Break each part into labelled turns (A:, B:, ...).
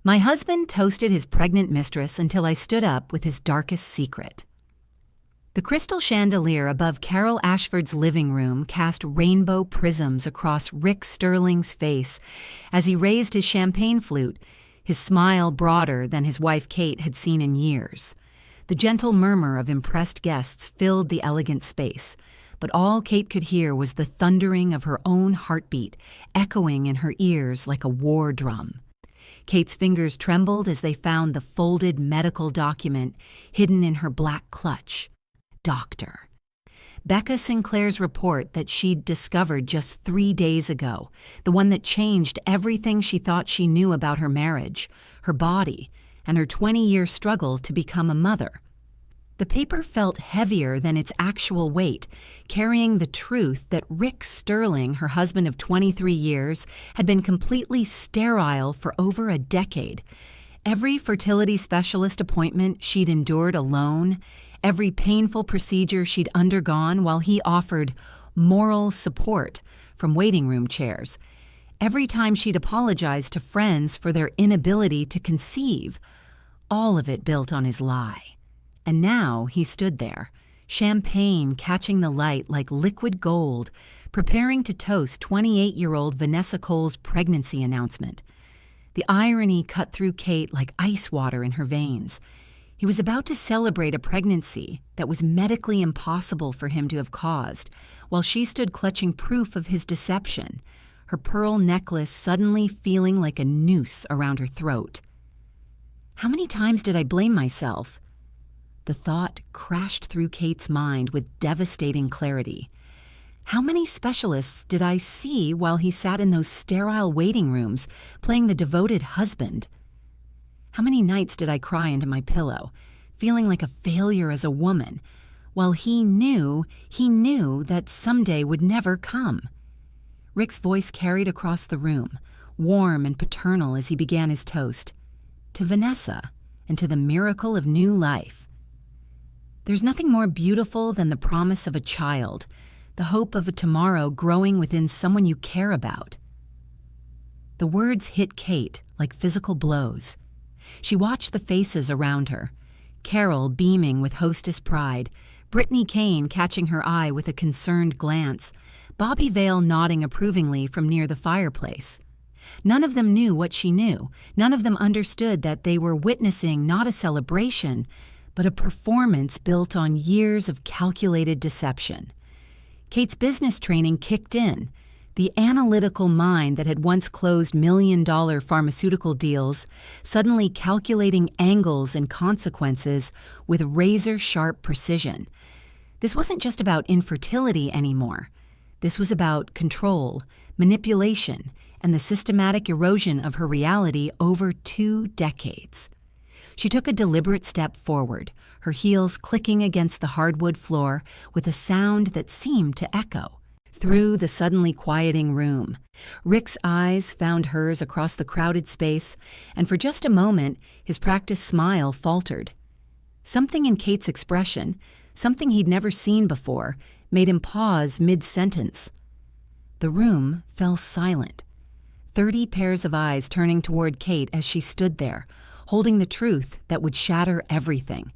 A: My husband toasted his pregnant mistress until I stood up with his darkest secret. The crystal chandelier above Carol Ashford's living room cast rainbow prisms across Rick Sterling's face as he raised his champagne flute, his smile broader than his wife Kate had seen in years. The gentle murmur of impressed guests filled the elegant space, but all Kate could hear was the thundering of her own heartbeat, echoing in her ears like a war drum. Kate's fingers trembled as they found the folded medical document hidden in her black clutch. Doctor. Becca Sinclair's report that she'd discovered just 3 days ago, the one that changed everything she thought she knew about her marriage, her body, and her 20-year struggle to become a mother. The paper felt heavier than its actual weight, carrying the truth that Rick Sterling, her husband of 23 years, had been completely sterile for over a decade. Every fertility specialist appointment she'd endured alone, every painful procedure she'd undergone while he offered moral support from waiting room chairs, every time she'd apologized to friends for their inability to conceive, all of it built on his lie. And now he stood there, champagne catching the light like liquid gold, preparing to toast 28-year-old Vanessa Cole's pregnancy announcement. The irony cut through Kate like ice water in her veins. He was about to celebrate a pregnancy that was medically impossible for him to have caused, while she stood clutching proof of his deception, her pearl necklace suddenly feeling like a noose around her throat. How many times did I blame myself? The thought crashed through Kate's mind with devastating clarity. How many specialists did I see while he sat in those sterile waiting rooms, playing the devoted husband? How many nights did I cry into my pillow, feeling like a failure as a woman, while he knew that someday would never come? Rick's voice carried across the room, warm and paternal as he began his toast. To Vanessa, and to the miracle of new life. There's nothing more beautiful than the promise of a child, the hope of a tomorrow growing within someone you care about. The words hit Kate like physical blows. She watched the faces around her, Carol beaming with hostess pride, Brittany Kane catching her eye with a concerned glance, Bobby Vale nodding approvingly from near the fireplace. None of them knew what she knew. None of them understood that they were witnessing not a celebration, but a performance built on years of calculated deception. Kate's business training kicked in. The analytical mind that had once closed million-dollar pharmaceutical deals, suddenly calculating angles and consequences with razor-sharp precision. This wasn't just about infertility anymore. This was about control, manipulation, and the systematic erosion of her reality over 2 decades. She took a deliberate step forward, her heels clicking against the hardwood floor with a sound that seemed to echo through the suddenly quieting room. Rick's eyes found hers across the crowded space, and for just a moment, his practiced smile faltered. Something in Kate's expression, something he'd never seen before, made him pause mid-sentence. The room fell silent, 30 pairs of eyes turning toward Kate as she stood there, holding the truth that would shatter everything.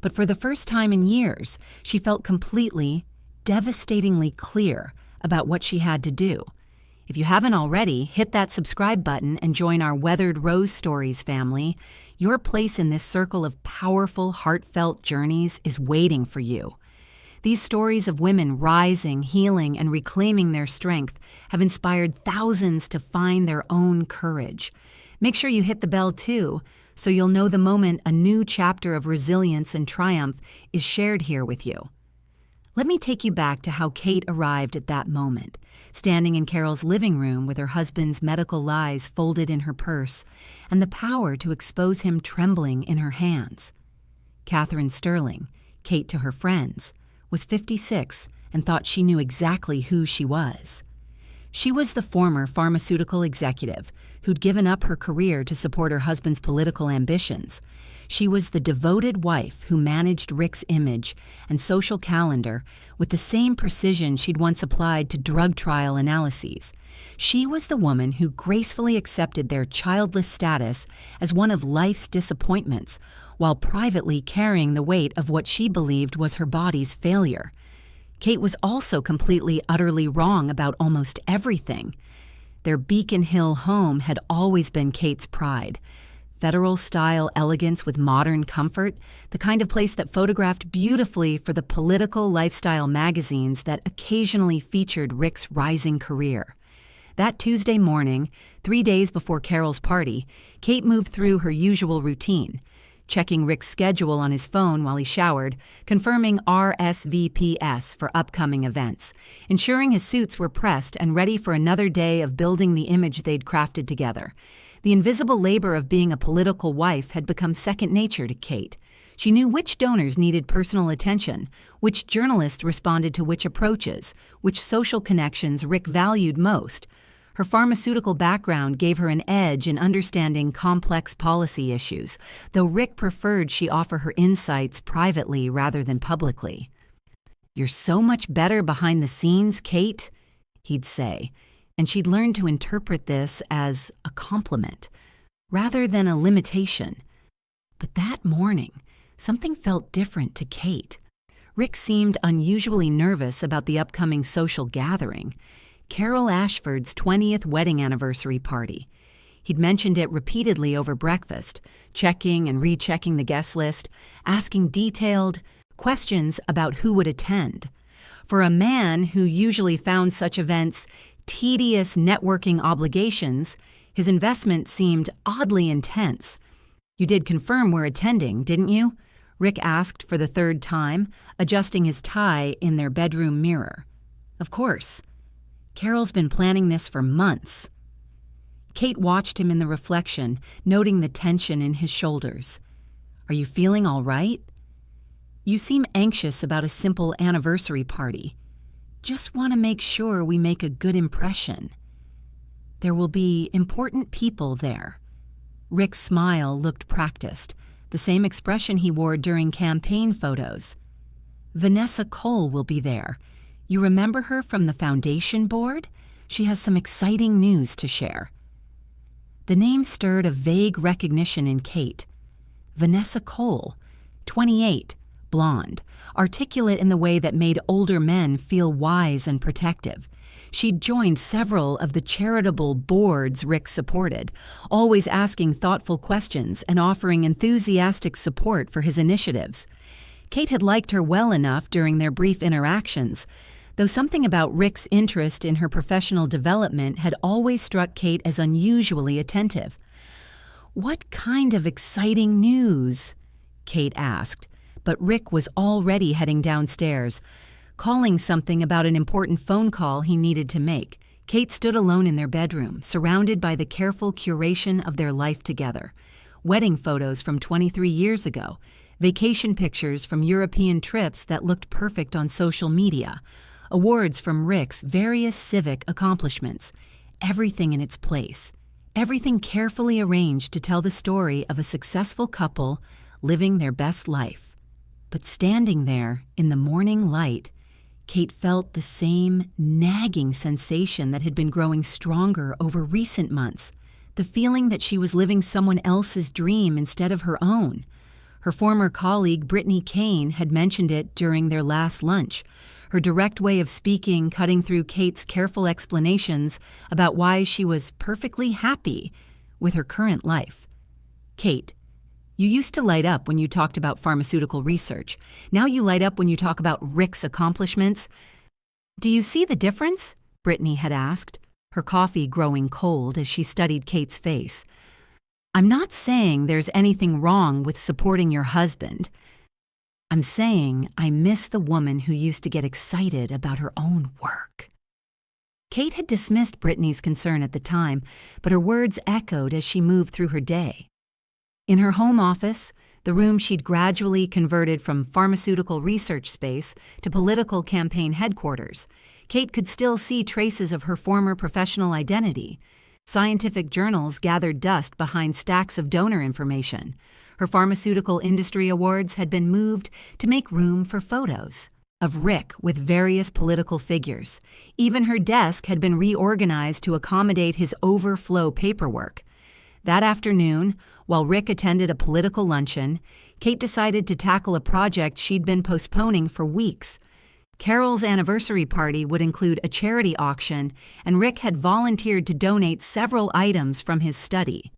A: But for the first time in years, she felt completely, devastatingly clear about what she had to do. If you haven't already, hit that subscribe button and join our Weathered Rose Stories family. Your place in this circle of powerful, heartfelt journeys is waiting for you. These stories of women rising, healing, and reclaiming their strength have inspired thousands to find their own courage. Make sure you hit the bell too, so you'll know the moment a new chapter of resilience and triumph is shared here with you. Let me take you back to how Kate arrived at that moment, standing in Carol's living room with her husband's medical lies folded in her purse and the power to expose him trembling in her hands. Catherine Sterling, Kate to her friends, was 56 and thought she knew exactly who she was. She was the former pharmaceutical executive who'd given up her career to support her husband's political ambitions. She was the devoted wife who managed Rick's image and social calendar with the same precision she'd once applied to drug trial analyses. She was the woman who gracefully accepted their childless status as one of life's disappointments, while privately carrying the weight of what she believed was her body's failure. Kate was also completely, utterly wrong about almost everything. Their Beacon Hill home had always been Kate's pride. Federal-style elegance with modern comfort, the kind of place that photographed beautifully for the political lifestyle magazines that occasionally featured Rick's rising career. That Tuesday morning, 3 days before Carol's party, Kate moved through her usual routine, checking Rick's schedule on his phone while he showered, confirming RSVPs for upcoming events, ensuring his suits were pressed and ready for another day of building the image they'd crafted together. The invisible labor of being a political wife had become second nature to Kate. She knew which donors needed personal attention, which journalists responded to which approaches, which social connections Rick valued most. Her pharmaceutical background gave her an edge in understanding complex policy issues, though Rick preferred she offer her insights privately rather than publicly. "You're so much better behind the scenes, Kate," he'd say, and she'd learned to interpret this as a compliment rather than a limitation. But that morning, something felt different to Kate. Rick seemed unusually nervous about the upcoming social gathering, Carol Ashford's 20th wedding anniversary party. He'd mentioned it repeatedly over breakfast, checking and rechecking the guest list, asking detailed questions about who would attend. For a man who usually found such events tedious networking obligations, his investment seemed oddly intense. "You did confirm we're attending, didn't you?" Rick asked for the third time, adjusting his tie in their bedroom mirror. "Of course. Carol's been planning this for months." Kate watched him in the reflection, noting the tension in his shoulders. "Are you feeling all right? You seem anxious about a simple anniversary party. Just want to make sure we make a good impression. There will be important people there." Rick's smile looked practiced, the same expression he wore during campaign photos. "Vanessa Cole will be there. You remember her from the foundation board? She has some exciting news to share." The name stirred a vague recognition in Kate. Vanessa Cole, 28, blonde, articulate in the way that made older men feel wise and protective. She'd joined several of the charitable boards Rick supported, always asking thoughtful questions and offering enthusiastic support for his initiatives. Kate had liked her well enough during their brief interactions, though something about Rick's interest in her professional development had always struck Kate as unusually attentive. "What kind of exciting news?" Kate asked, but Rick was already heading downstairs, calling something about an important phone call he needed to make. Kate stood alone in their bedroom, surrounded by the careful curation of their life together. Wedding photos from 23 years ago, vacation pictures from European trips that looked perfect on social media, awards from Rick's various civic accomplishments, everything in its place, everything carefully arranged to tell the story of a successful couple living their best life. But standing there in the morning light, Kate felt the same nagging sensation that had been growing stronger over recent months, the feeling that she was living someone else's dream instead of her own. Her former colleague, Brittany Kane, had mentioned it during their last lunch, her direct way of speaking cutting through Kate's careful explanations about why she was perfectly happy with her current life. "Kate, you used to light up when you talked about pharmaceutical research. Now you light up when you talk about Rick's accomplishments. Do you see the difference?" Brittany had asked, her coffee growing cold as she studied Kate's face. "I'm not saying there's anything wrong with supporting your husband. I'm saying I miss the woman who used to get excited about her own work." Kate had dismissed Brittany's concern at the time, but her words echoed as she moved through her day. In her home office, the room she'd gradually converted from pharmaceutical research space to political campaign headquarters, Kate could still see traces of her former professional identity. Scientific journals gathered dust behind stacks of donor information. Her pharmaceutical industry awards had been moved to make room for photos. of Rick with various political figures. Even her desk had been reorganized to accommodate his overflow paperwork. That afternoon, while Rick attended a political luncheon, Kate decided to tackle a project she'd been postponing for weeks. Carol's anniversary party would include a charity auction, and Rick had volunteered to donate several items from his study.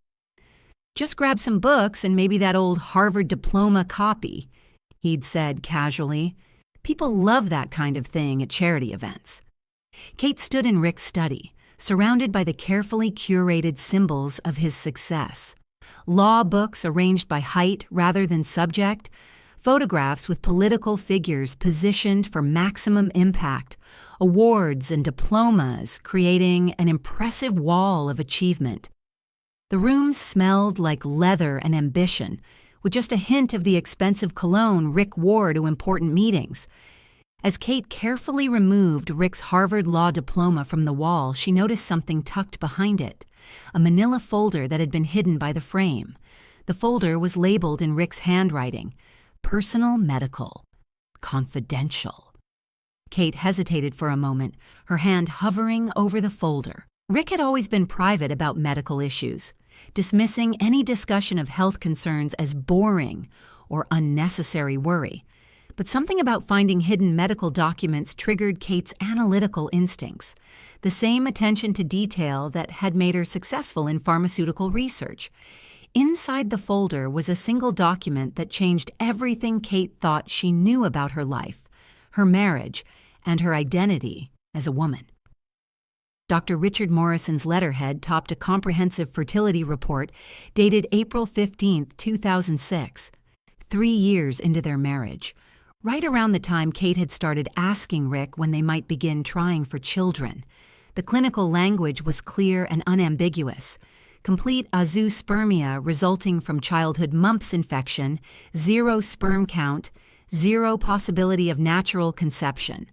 A: "Just grab some books and maybe that old Harvard diploma copy," he'd said casually. "People love that kind of thing at charity events." Kate stood in Rick's study, surrounded by the carefully curated symbols of his success. Law books arranged by height rather than subject, photographs with political figures positioned for maximum impact, awards and diplomas creating an impressive wall of achievement. The room smelled like leather and ambition, with just a hint of the expensive cologne Rick wore to important meetings. As Kate carefully removed Rick's Harvard Law diploma from the wall, she noticed something tucked behind it, a manila folder that had been hidden by the frame. The folder was labeled in Rick's handwriting, "Personal Medical, Confidential." Kate hesitated for a moment, her hand hovering over the folder. Rick had always been private about medical issues, dismissing any discussion of health concerns as boring or unnecessary worry. But something about finding hidden medical documents triggered Kate's analytical instincts, the same attention to detail that had made her successful in pharmaceutical research. Inside the folder was a single document that changed everything Kate thought she knew about her life, her marriage, and her identity as a woman. Dr. Richard Morrison's letterhead topped a comprehensive fertility report dated April 15, 2006, 3 years into their marriage, right around the time Kate had started asking Rick when they might begin trying for children. The clinical language was clear and unambiguous. Complete azoospermia resulting from childhood mumps infection, 0 sperm count, 0 possibility of natural conception.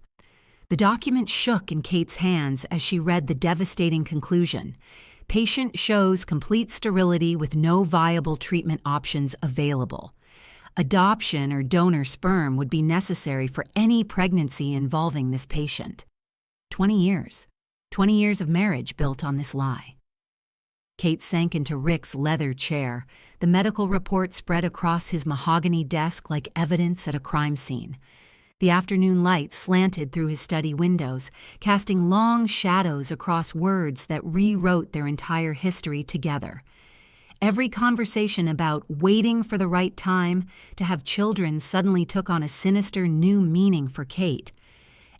A: The document shook in Kate's hands as she read the devastating conclusion. Patient shows complete sterility with no viable treatment options available. Adoption or donor sperm would be necessary for any pregnancy involving this patient. 20 years. 20 years of marriage built on this lie. Kate sank into Rick's leather chair, the medical report spread across his mahogany desk like evidence at a crime scene. The afternoon light slanted through his study windows, casting long shadows across words that rewrote their entire history together. Every conversation about waiting for the right time to have children suddenly took on a sinister new meaning for Kate.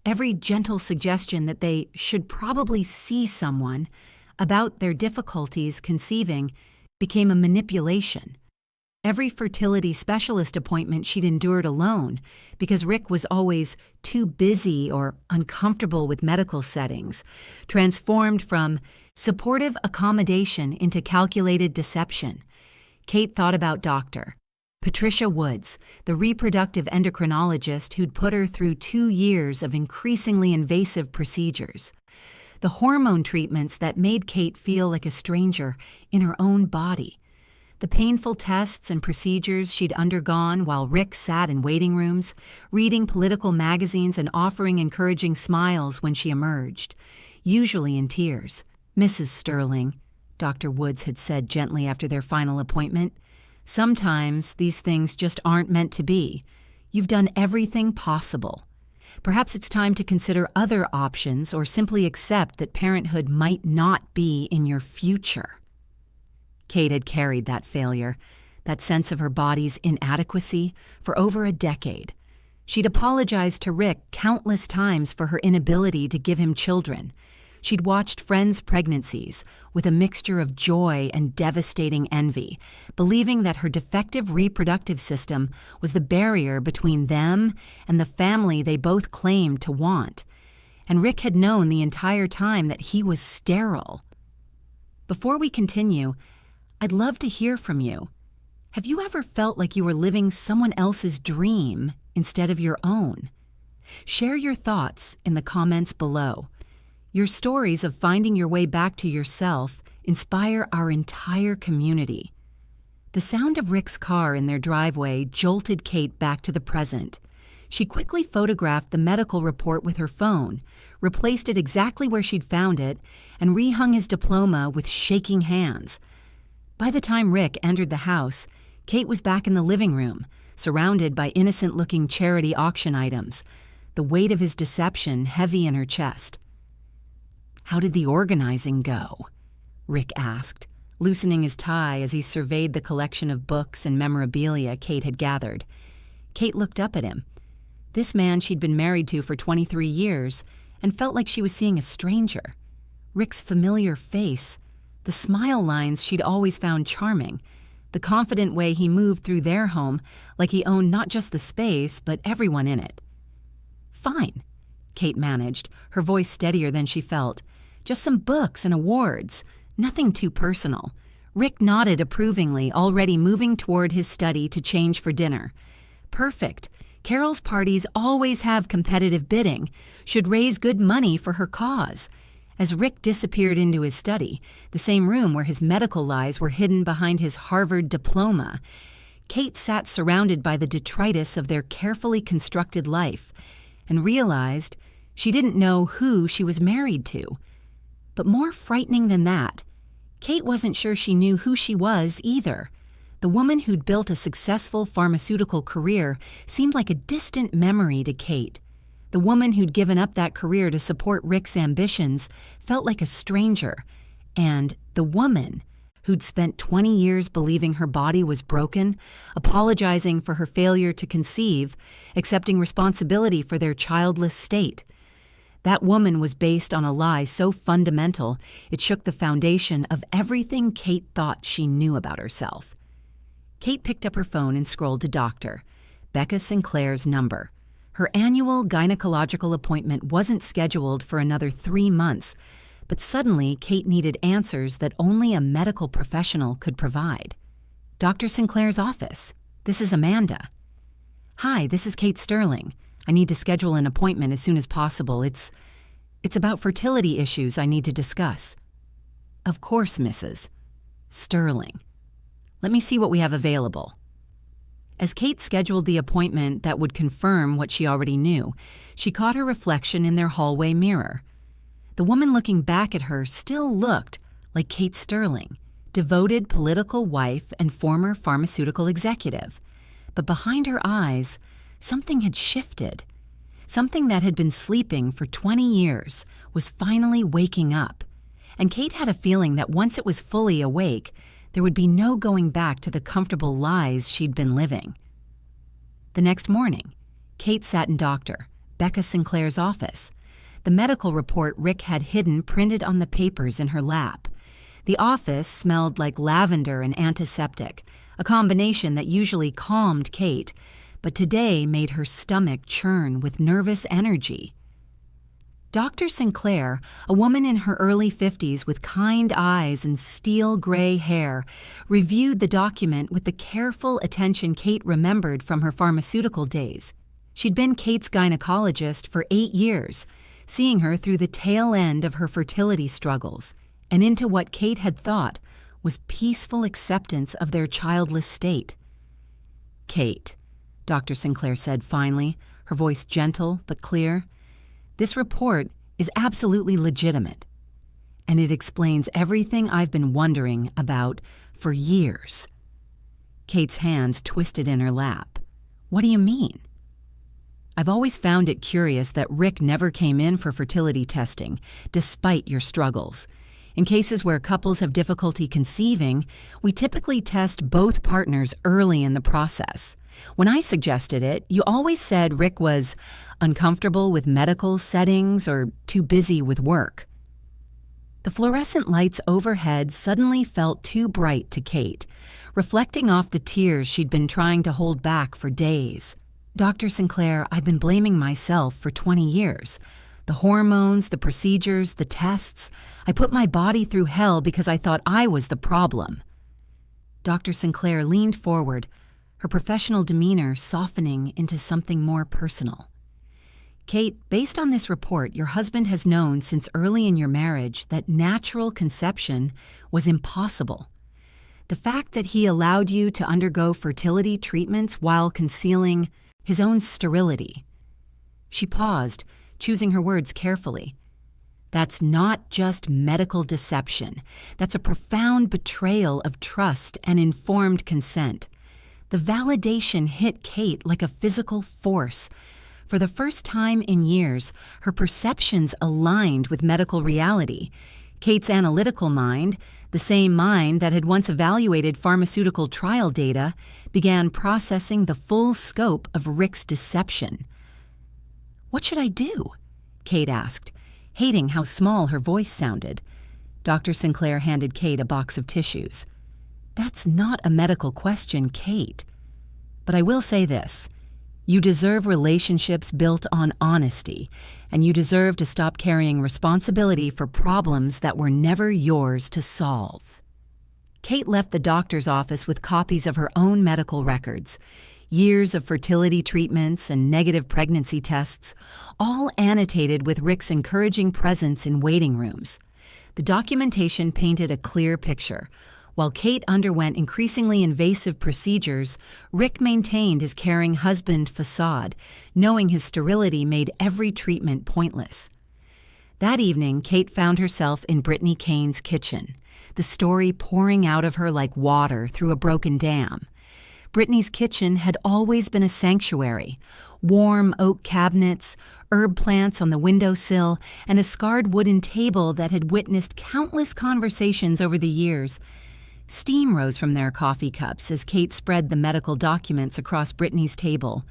A: Every gentle suggestion that they should probably see someone about their difficulties conceiving became a manipulation. Every fertility specialist appointment she'd endured alone because Rick was always too busy or uncomfortable with medical settings, transformed from supportive accommodation into calculated deception. Kate thought about Dr. Patricia Woods, the reproductive endocrinologist who'd put her through 2 years of increasingly invasive procedures. The hormone treatments that made Kate feel like a stranger in her own body. The painful tests and procedures she'd undergone while Rick sat in waiting rooms, reading political magazines and offering encouraging smiles when she emerged, usually in tears. "Mrs. Sterling," Dr. Woods had said gently after their final appointment, "sometimes these things just aren't meant to be. You've done everything possible. Perhaps it's time to consider other options or simply accept that parenthood might not be in your future." Kate had carried that failure, that sense of her body's inadequacy, for over a decade. She'd apologized to Rick countless times for her inability to give him children. She'd watched friends' pregnancies with a mixture of joy and devastating envy, believing that her defective reproductive system was the barrier between them and the family they both claimed to want. And Rick had known the entire time that he was sterile. Before we continue, I'd love to hear from you. Have you ever felt like you were living someone else's dream instead of your own? Share your thoughts in the comments below. Your stories of finding your way back to yourself inspire our entire community. The sound of Rick's car in their driveway jolted Kate back to the present. She quickly photographed the medical report with her phone, replaced it exactly where she'd found it, and rehung his diploma with shaking hands. By the time Rick entered the house, Kate was back in the living room, surrounded by innocent-looking charity auction items, the weight of his deception heavy in her chest. "How did the organizing go?" Rick asked, loosening his tie as he surveyed the collection of books and memorabilia Kate had gathered. Kate looked up at him. This man she'd been married to for 23 years and felt like she was seeing a stranger. Rick's familiar face, the smile lines she'd always found charming, the confident way he moved through their home like he owned not just the space, but everyone in it. "Fine," Kate managed, her voice steadier than she felt. "Just some books and awards. Nothing too personal." Rick nodded approvingly, already moving toward his study to change for dinner. "Perfect. Carol's parties always have competitive bidding. Should raise good money for her cause." As Rick disappeared into his study, the same room where his medical lies were hidden behind his Harvard diploma, Kate sat surrounded by the detritus of their carefully constructed life and realized she didn't know who she was married to. But more frightening than that, Kate wasn't sure she knew who she was either. The woman who'd built a successful pharmaceutical career seemed like a distant memory to Kate. The woman who'd given up that career to support Rick's ambitions felt like a stranger. And the woman who'd spent 20 years believing her body was broken, apologizing for her failure to conceive, accepting responsibility for their childless state. That woman was based on a lie so fundamental it shook the foundation of everything Kate thought she knew about herself. Kate picked up her phone and scrolled to Dr. Becca Sinclair's number. Her annual gynecological appointment wasn't scheduled for another 3 months, but suddenly Kate needed answers that only a medical professional could provide. "Dr. Sinclair's office. This is Amanda." "Hi, this is Kate Sterling. I need to schedule an appointment as soon as possible. It's about fertility issues I need to discuss." "Of course, Mrs. Sterling. Let me see what we have available." As Kate scheduled the appointment that would confirm what she already knew, she caught her reflection in their hallway mirror. The woman looking back at her still looked like Kate Sterling, devoted political wife and former pharmaceutical executive. But behind her eyes, something had shifted. Something that had been sleeping for 20 years was finally waking up. And Kate had a feeling that once it was fully awake, there would be no going back to the comfortable lies she'd been living. The next morning, Kate sat in Dr. Becca Sinclair's office. The medical report Rick had hidden printed on the papers in her lap. The office smelled like lavender and antiseptic, a combination that usually calmed Kate, but today made her stomach churn with nervous energy. Dr. Sinclair, a woman in her early 50s with kind eyes and steel gray hair, reviewed the document with the careful attention Kate remembered from her pharmaceutical days. She'd been Kate's gynecologist for 8 years, seeing her through the tail end of her fertility struggles and into what Kate had thought was peaceful acceptance of their childless state. "Kate," Dr. Sinclair said finally, her voice gentle but clear, "this report is absolutely legitimate, and it explains everything I've been wondering about for years." Kate's hands twisted in her lap. "What do you mean?" "I've always found it curious that Rick never came in for fertility testing, despite your struggles. In cases where couples have difficulty conceiving, we typically test both partners early in the process. When I suggested it, you always said Rick was uncomfortable with medical settings or too busy with work." The fluorescent lights overhead suddenly felt too bright to Kate, reflecting off the tears she'd been trying to hold back for days. "Dr. Sinclair, I've been blaming myself for 20 years. The hormones, the procedures, the tests. I put my body through hell because I thought I was the problem." Dr. Sinclair leaned forward, her professional demeanor softening into something more personal. "Kate, based on this report, your husband has known since early in your marriage that natural conception was impossible. The fact that he allowed you to undergo fertility treatments while concealing his own sterility. She paused, choosing her words carefully. That's not just medical deception. That's a profound betrayal of trust and informed consent. The validation hit Kate like a physical force. For the first time in years, her perceptions aligned with medical reality. Kate's analytical mind, the same mind that had once evaluated pharmaceutical trial data, began processing the full scope of Rick's deception. "What should I do?" Kate asked, hating how small her voice sounded. Dr. Sinclair handed Kate a box of tissues. "That's not a medical question, Kate. But I will say this. You deserve relationships built on honesty, and you deserve to stop carrying responsibility for problems that were never yours to solve." Kate left the doctor's office with copies of her own medical records. Years of fertility treatments and negative pregnancy tests, all annotated with Rick's encouraging presence in waiting rooms. The documentation painted a clear picture. While Kate underwent increasingly invasive procedures, Rick maintained his caring husband facade, knowing his sterility made every treatment pointless. That evening, Kate found herself in Brittany Kane's kitchen, the story pouring out of her like water through a broken dam. Brittany's kitchen had always been a sanctuary. Warm oak cabinets, herb plants on the windowsill, and a scarred wooden table that had witnessed countless conversations over the years. Steam rose from their coffee cups as Kate spread the medical documents across Brittany's table,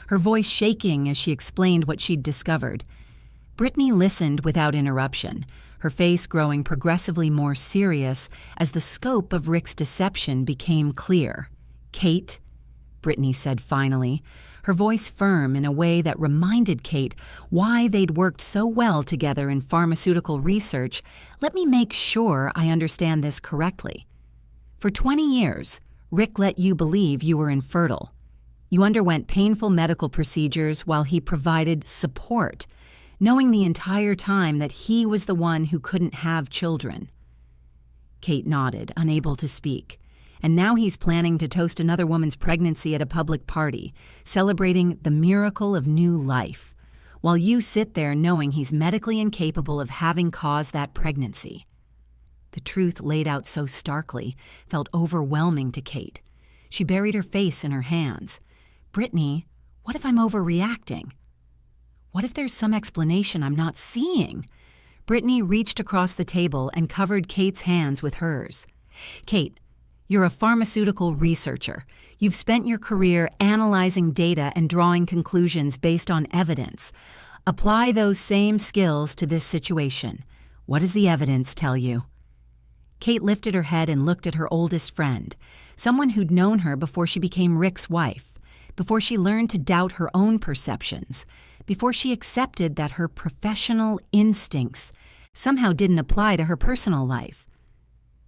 A: her voice shaking as she explained what she'd discovered. Brittany listened without interruption, her face growing progressively more serious as the scope of Rick's deception became clear. "Kate," Brittany said finally, her voice firm in a way that reminded Kate why they'd worked so well together in pharmaceutical research, "let me make sure I understand this correctly. For 20 years, Rick let you believe you were infertile. You underwent painful medical procedures while he provided support, knowing the entire time that he was the one who couldn't have children." Kate nodded, unable to speak. "And now he's planning to toast another woman's pregnancy at a public party, celebrating the miracle of new life, while you sit there knowing he's medically incapable of having caused that pregnancy." The truth laid out so starkly felt overwhelming to Kate. She buried her face in her hands. "Brittany, what if I'm overreacting? What if there's some explanation I'm not seeing?" Brittany reached across the table and covered Kate's hands with hers. "Kate, you're a pharmaceutical researcher. You've spent your career analyzing data and drawing conclusions based on evidence. Apply those same skills to this situation. What does the evidence tell you?" Kate lifted her head and looked at her oldest friend, someone who'd known her before she became Rick's wife, before she learned to doubt her own perceptions, before she accepted that her professional instincts somehow didn't apply to her personal life.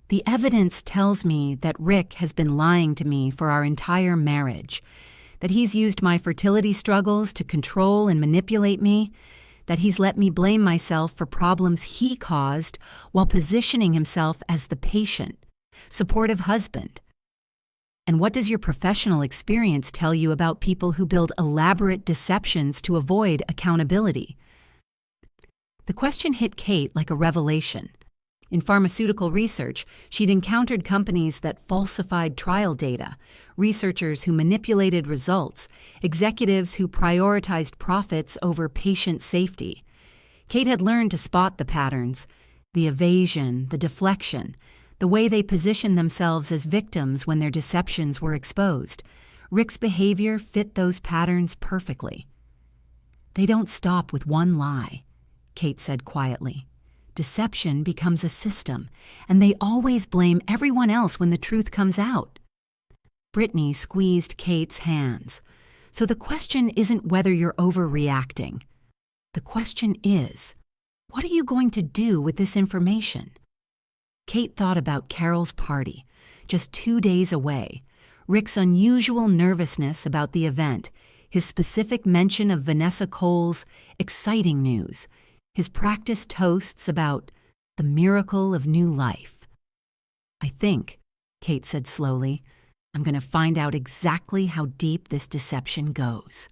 A: "The evidence tells me that Rick has been lying to me for our entire marriage, that he's used my fertility struggles to control and manipulate me, that he's let me blame myself for problems he caused while positioning himself as the patient, supportive husband. And what does your professional experience tell you about people who build elaborate deceptions to avoid accountability?" The question hit Kate like a revelation. In pharmaceutical research, she'd encountered companies that falsified trial data, researchers who manipulated results, executives who prioritized profits over patient safety. Kate had learned to spot the patterns, the evasion, the deflection, the way they positioned themselves as victims when their deceptions were exposed. Rick's behavior fit those patterns perfectly. "They don't stop with one lie," Kate said quietly. "Deception becomes a system, and they always blame everyone else when the truth comes out." Brittany squeezed Kate's hands. "So the question isn't whether you're overreacting. The question is, what are you going to do with this information?" Kate thought about Carol's party, just 2 days away, Rick's unusual nervousness about the event, his specific mention of Vanessa Cole's exciting news, his practiced toasts about the miracle of new life. "I think," Kate said slowly, I'm going to find out exactly how deep this deception goes."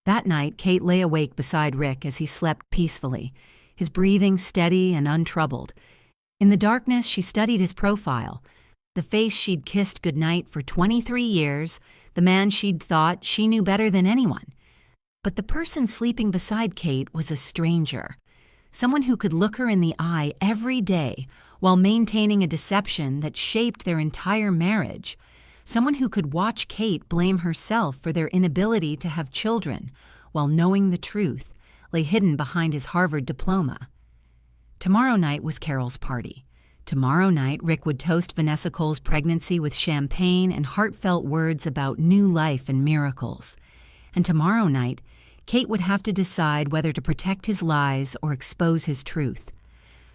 A: That night, Kate lay awake beside Rick as he slept peacefully, his breathing steady and untroubled. In the darkness, she studied his profile, the face she'd kissed goodnight for 23 years, the man she'd thought she knew better than anyone. But the person sleeping beside Kate was a stranger, someone who could look her in the eye every day while maintaining a deception that shaped their entire marriage, someone who could watch Kate blame herself for their inability to have children while knowing the truth lay hidden behind his Harvard diploma. Tomorrow night was Carol's party. Tomorrow night, Rick would toast Vanessa Cole's pregnancy with champagne and heartfelt words about new life and miracles. And tomorrow night, Kate would have to decide whether to protect his lies or expose his truth.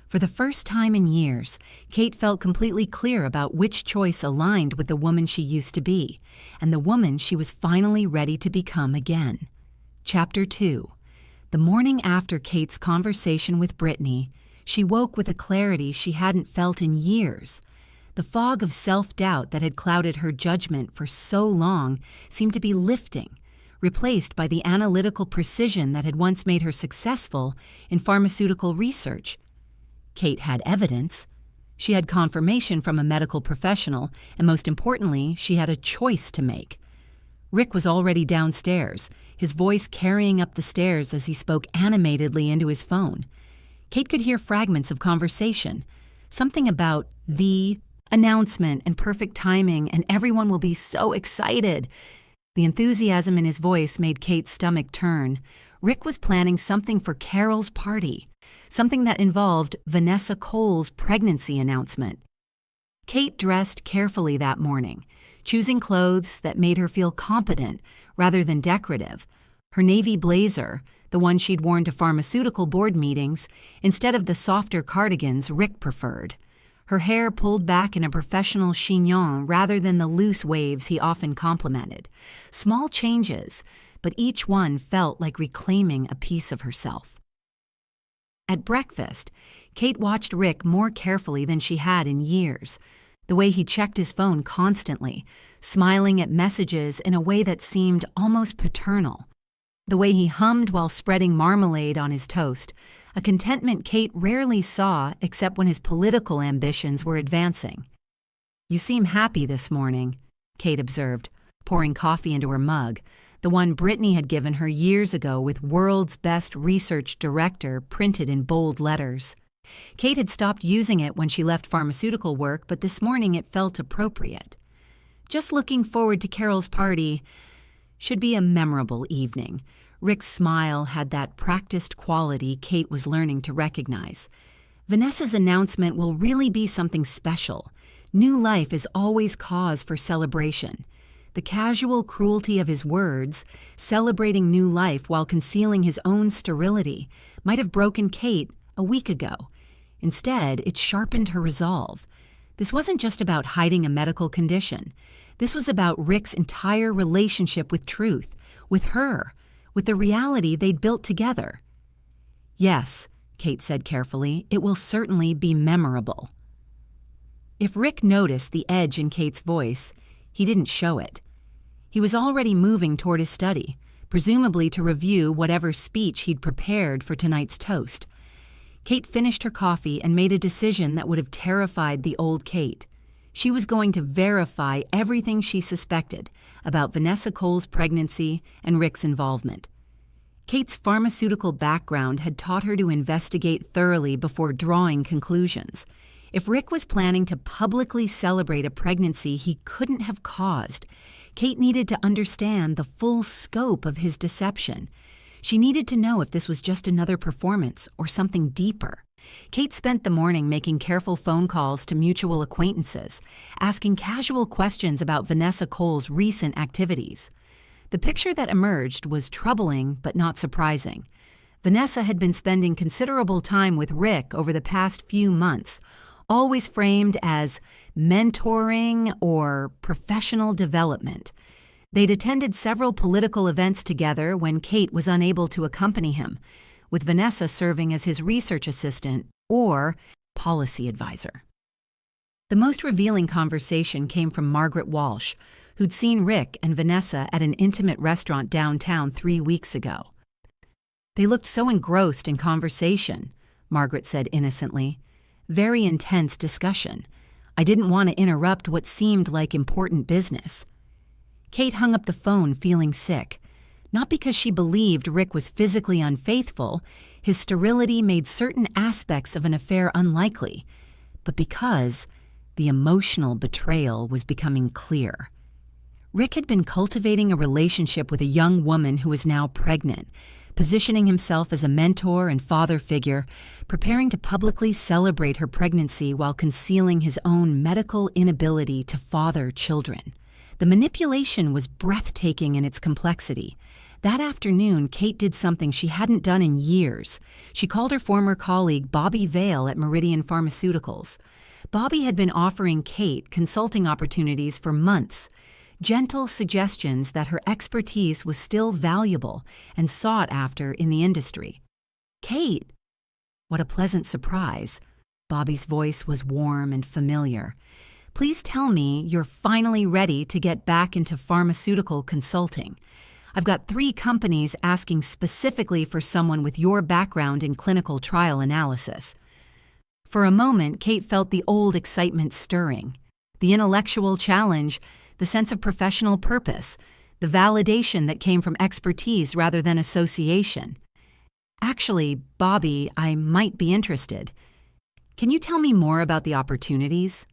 A: For the first time in years, Kate felt completely clear about which choice aligned with the woman she used to be, and the woman she was finally ready to become again. Chapter 2. The morning after Kate's conversation with Brittany, she woke with a clarity she hadn't felt in years. The fog of self-doubt that had clouded her judgment for so long seemed to be lifting, replaced by the analytical precision that had once made her successful in pharmaceutical research. Kate had evidence. She had confirmation from a medical professional, and most importantly, she had a choice to make. Rick was already downstairs, his voice carrying up the stairs as he spoke animatedly into his phone. Kate could hear fragments of conversation, something about the announcement and perfect timing, and everyone will be so excited. The enthusiasm in his voice made Kate's stomach turn. Rick was planning something for Carol's party, something that involved Vanessa Cole's pregnancy announcement. Kate dressed carefully that morning, choosing clothes that made her feel competent rather than decorative. Her navy blazer, the one she'd worn to pharmaceutical board meetings, instead of the softer cardigans Rick preferred. Her hair pulled back in a professional chignon rather than the loose waves he often complimented. Small changes, but each one felt like reclaiming a piece of herself. At breakfast, Kate watched Rick more carefully than she had in years, the way he checked his phone constantly, smiling at messages in a way that seemed almost paternal. The way he hummed while spreading marmalade on his toast, a contentment Kate rarely saw except when his political ambitions were advancing. "You seem happy this morning," Kate observed, pouring coffee into her mug, the one Brittany had given her years ago with "World's Best Research Director" printed in bold letters. Kate had stopped using it when she left pharmaceutical work, but this morning it felt appropriate. "Just looking forward to Carol's party. Should be a memorable evening." Rick's smile had that practiced quality Kate was learning to recognize. Vanessa's announcement will really be something special. New life is always cause for celebration. The casual cruelty of his words, celebrating new life while concealing his own sterility, might have broken Kate a week ago. Instead, it sharpened her resolve. This wasn't just about hiding a medical condition. This was about Rick's entire relationship with truth, with her, with the reality they'd built together. "Yes," Kate said carefully, "it will certainly be memorable." If Rick noticed the edge in Kate's voice, he didn't show it. He was already moving toward his study, presumably to review whatever speech he'd prepared for tonight's toast. Kate finished her coffee and made a decision that would have terrified the old Kate. She was going to verify everything she suspected about Vanessa Cole's pregnancy and Rick's involvement. Kate's pharmaceutical background had taught her to investigate thoroughly before drawing conclusions. If Rick was planning to publicly celebrate a pregnancy he couldn't have caused, Kate needed to understand the full scope of his deception. She needed to know if this was just another performance or something deeper. Kate spent the morning making careful phone calls to mutual acquaintances, asking casual questions about Vanessa Cole's recent activities. The picture that emerged was troubling but not surprising. Vanessa had been spending considerable time with Rick over the past few months, always framed as mentoring or professional development. They'd attended several political events together when Kate was unable to accompany him, with Vanessa serving as his research assistant or policy advisor. The most revealing conversation came from Margaret Walsh, who'd seen Rick and Vanessa at an intimate restaurant downtown 3 weeks ago. "They looked so engrossed in conversation," Margaret said innocently. "Very intense discussion. I didn't want to interrupt what seemed like important business." Kate hung up the phone feeling sick. Not because she believed Rick was physically unfaithful, his sterility made certain aspects of an affair unlikely, but because the emotional betrayal was becoming clear. Rick had been cultivating a relationship with a young woman who was now pregnant, positioning himself as a mentor and father figure, preparing to publicly celebrate her pregnancy while concealing his own medical inability to father children. The manipulation was breathtaking in its complexity. That afternoon, Kate did something she hadn't done in years. She called her former colleague Bobby Vale at Meridian Pharmaceuticals. Bobby had been offering Kate consulting opportunities for months, gentle suggestions that her expertise was still valuable and sought after in the industry. "Kate!" What a pleasant surprise. Bobby's voice was warm and familiar. "Please tell me you're finally ready to get back into pharmaceutical consulting. I've got 3 companies asking specifically for someone with your background in clinical trial analysis." For a moment, Kate felt the old excitement stirring. The intellectual challenge, the sense of professional purpose, the validation that came from expertise rather than association. "Actually, Bobby, I might be interested. Can you tell me more about the opportunities?"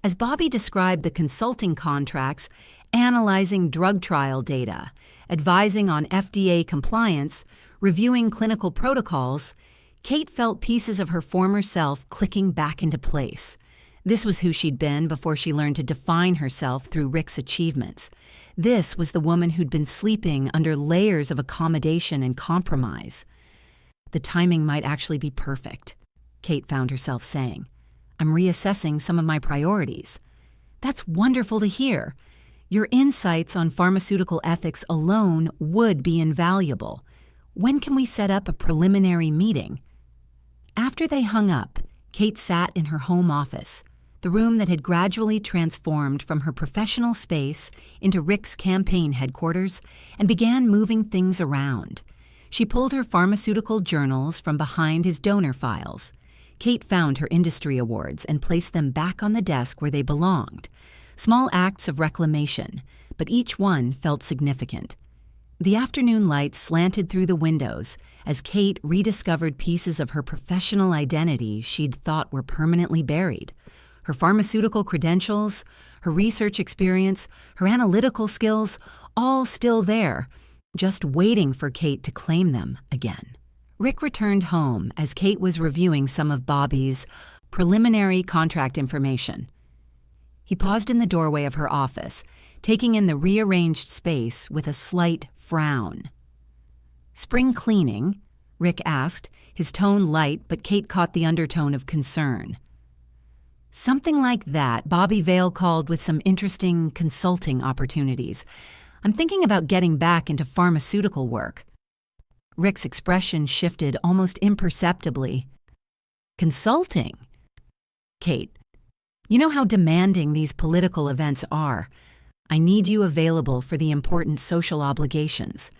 A: As Bobby described the consulting contracts, analyzing drug trial data, advising on FDA compliance, reviewing clinical protocols, Kate felt pieces of her former self clicking back into place. This was who she'd been before she learned to define herself through Rick's achievements. This was the woman who'd been sleeping under layers of accommodation and compromise. "The timing might actually be perfect," Kate found herself saying. "I'm reassessing some of my priorities." "That's wonderful to hear. Your insights on pharmaceutical ethics alone would be invaluable. When can we set up a preliminary meeting?" After they hung up, Kate sat in her home office, the room that had gradually transformed from her professional space into Rick's campaign headquarters, and began moving things around. She pulled her pharmaceutical journals from behind his donor files. Kate found her industry awards and placed them back on the desk where they belonged. Small acts of reclamation, but each one felt significant. The afternoon light slanted through the windows as Kate rediscovered pieces of her professional identity she'd thought were permanently buried. Her pharmaceutical credentials, her research experience, her analytical skills, all still there, just waiting for Kate to claim them again. Rick returned home as Kate was reviewing some of Bobby's preliminary contract information. He paused in the doorway of her office, taking in the rearranged space with a slight frown. "Spring cleaning?" Rick asked, his tone light, but Kate caught the undertone of concern. "Something like that. Bobby Vale called with some interesting consulting opportunities. I'm thinking about getting back into pharmaceutical work." Rick's expression shifted almost imperceptibly. "Consulting?" "Kate, you know how demanding these political events are. I need you available for the important social obligations,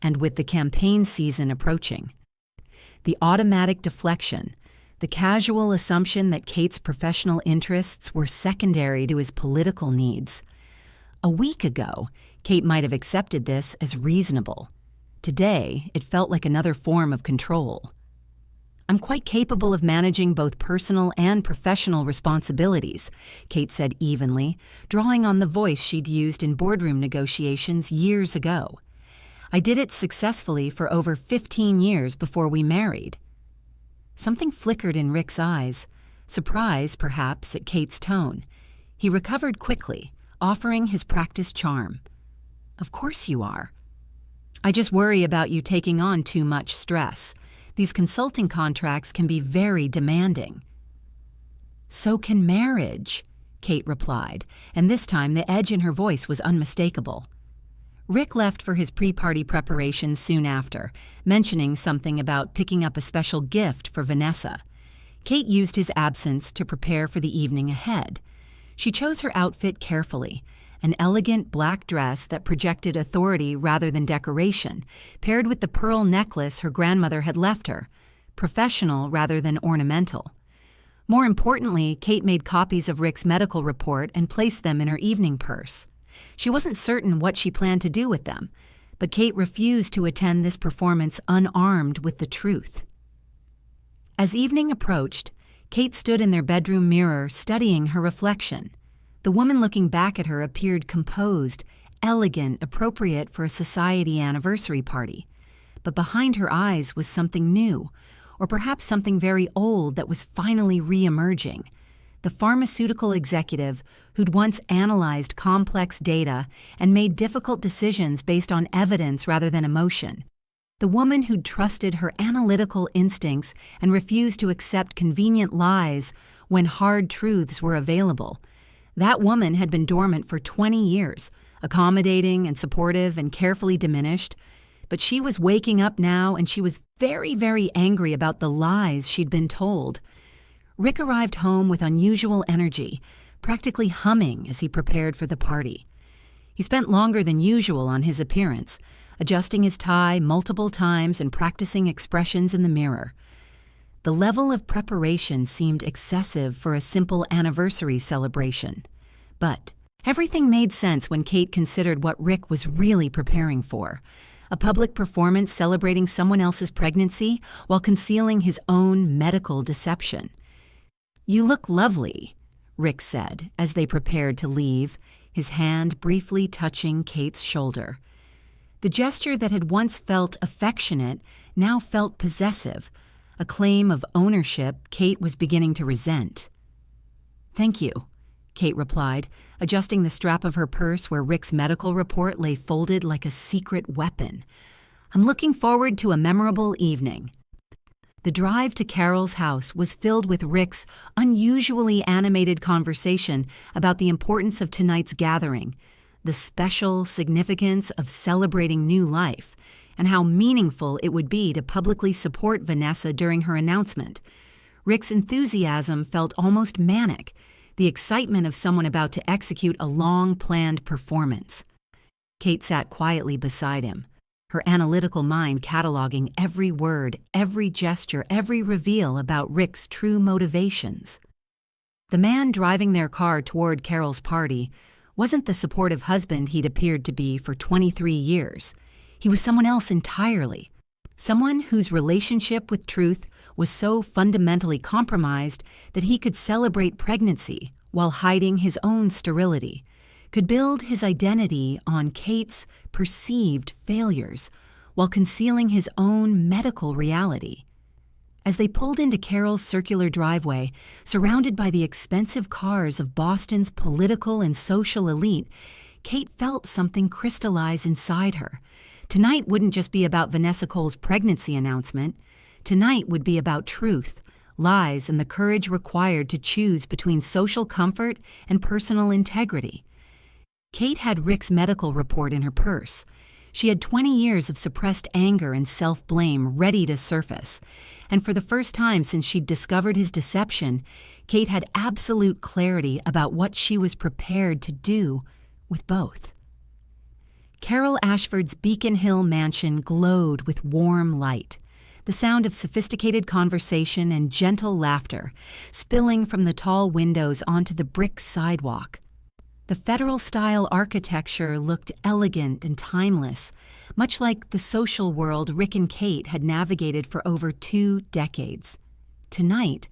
A: and with the campaign season approaching." The automatic deflection, the casual assumption that Kate's professional interests were secondary to his political needs. A week ago, Kate might have accepted this as reasonable. Today, it felt like another form of control. "I'm quite capable of managing both personal and professional responsibilities," Kate said evenly, drawing on the voice she'd used in boardroom negotiations years ago. "I did it successfully for over 15 years before we married." Something flickered in Rick's eyes, surprise perhaps at Kate's tone. He recovered quickly, offering his practiced charm. "Of course you are. I just worry about you taking on too much stress. These consulting contracts can be very demanding." "So can marriage," Kate replied, and this time the edge in her voice was unmistakable. Rick left for his pre-party preparations soon after, mentioning something about picking up a special gift for Vanessa. Kate used his absence to prepare for the evening ahead. She chose her outfit carefully, an elegant black dress that projected authority rather than decoration, paired with the pearl necklace her grandmother had left her, professional rather than ornamental. More importantly, Kate made copies of Rick's medical report and placed them in her evening purse. She wasn't certain what she planned to do with them, but Kate refused to attend this performance unarmed with the truth. As evening approached, Kate stood in their bedroom mirror studying her reflection. The woman looking back at her appeared composed, elegant, appropriate for a society anniversary party. But behind her eyes was something new, or perhaps something very old that was finally re-emerging. The pharmaceutical executive who'd once analyzed complex data and made difficult decisions based on evidence rather than emotion. The woman who'd trusted her analytical instincts and refused to accept convenient lies when hard truths were available. That woman had been dormant for 20 years, accommodating and supportive and carefully diminished. But she was waking up now, and she was very, very angry about the lies she'd been told. Rick arrived home with unusual energy, practically humming as he prepared for the party. He spent longer than usual on his appearance, adjusting his tie multiple times and practicing expressions in the mirror. The level of preparation seemed excessive for a simple anniversary celebration. But everything made sense when Kate considered what Rick was really preparing for: a public performance celebrating someone else's pregnancy while concealing his own medical deception. "You look lovely," Rick said as they prepared to leave, his hand briefly touching Kate's shoulder. The gesture that had once felt affectionate now felt possessive, a claim of ownership Kate was beginning to resent. "Thank you," Kate replied, adjusting the strap of her purse where Rick's medical report lay folded like a secret weapon. "I'm looking forward to a memorable evening." The drive to Carol's house was filled with Rick's unusually animated conversation about the importance of tonight's gathering, the special significance of celebrating new life, and how meaningful it would be to publicly support Vanessa during her announcement. Rick's enthusiasm felt almost manic, the excitement of someone about to execute a long-planned performance. Kate sat quietly beside him, her analytical mind cataloging every word, every gesture, every reveal about Rick's true motivations. The man driving their car toward Carol's party wasn't the supportive husband he'd appeared to be for 23 years. He was someone else entirely, someone whose relationship with truth was so fundamentally compromised that he could celebrate pregnancy while hiding his own sterility, could build his identity on Kate's perceived failures while concealing his own medical reality. As they pulled into Carol's circular driveway, surrounded by the expensive cars of Boston's political and social elite, Kate felt something crystallize inside her. Tonight wouldn't just be about Vanessa Cole's pregnancy announcement. Tonight would be about truth, lies, and the courage required to choose between social comfort and personal integrity. Kate had Rick's medical report in her purse. She had 20 years of suppressed anger and self-blame ready to surface. And for the first time since she'd discovered his deception, Kate had absolute clarity about what she was prepared to do with both. Carol Ashford's Beacon Hill mansion glowed with warm light, the sound of sophisticated conversation and gentle laughter spilling from the tall windows onto the brick sidewalk. The federal-style architecture looked elegant and timeless, much like the social world Rick and Kate had navigated for over 2 decades. Tonight,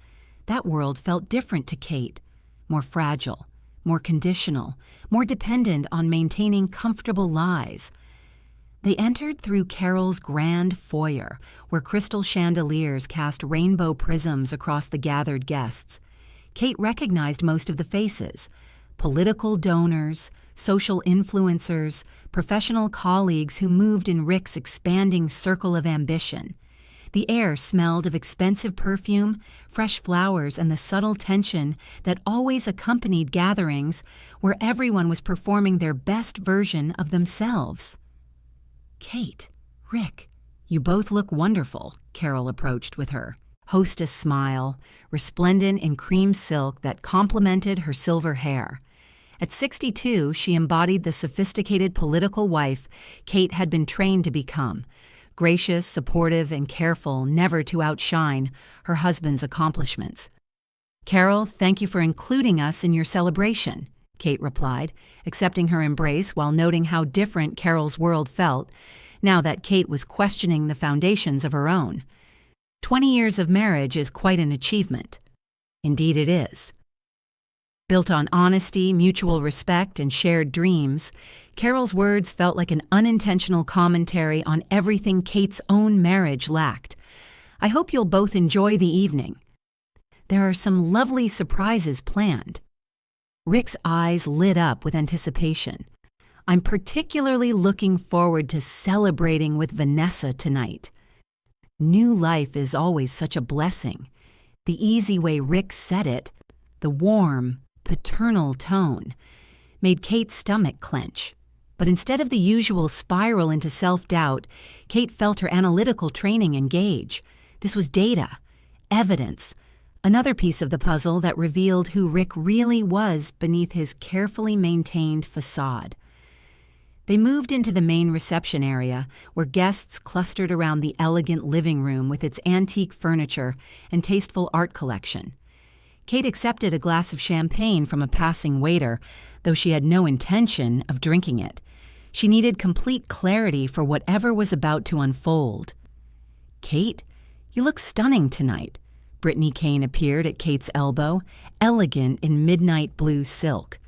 A: that world felt different to Kate, more fragile, more conditional, more dependent on maintaining comfortable lies. They entered through Carol's grand foyer, where crystal chandeliers cast rainbow prisms across the gathered guests. Kate recognized most of the faces: political donors, social influencers, professional colleagues who moved in Rick's expanding circle of ambition. The air smelled of expensive perfume, fresh flowers, and the subtle tension that always accompanied gatherings where everyone was performing their best version of themselves. "Kate, Rick, you both look wonderful," Carol approached with her. hostess smile, resplendent in cream silk that complemented her silver hair. At 62, she embodied the sophisticated political wife Kate had been trained to become, gracious, supportive, and careful never to outshine her husband's accomplishments. "Carol, thank you for including us in your celebration," Kate replied, accepting her embrace while noting how different Carol's world felt now that Kate was questioning the foundations of her own. 20 years of marriage is quite an achievement. Indeed it is. Built on honesty, mutual respect, and shared dreams, Carol's words felt like an unintentional commentary on everything Kate's own marriage lacked. "I hope you'll both enjoy the evening. There are some lovely surprises planned." Rick's eyes lit up with anticipation. "I'm particularly looking forward to celebrating with Vanessa tonight." New life is always such a blessing. The easy way Rick said it, the warm, paternal tone, made Kate's stomach clench. But instead of the usual spiral into self-doubt, Kate felt her analytical training engage. This was data, evidence, another piece of the puzzle that revealed who Rick really was beneath his carefully maintained facade. They moved into the main reception area, where guests clustered around the elegant living room with its antique furniture and tasteful art collection. Kate accepted a glass of champagne from a passing waiter, though she had no intention of drinking it. She needed complete clarity for whatever was about to unfold. "Kate, you look stunning tonight." Brittany Kane appeared at Kate's elbow, elegant in midnight blue silk.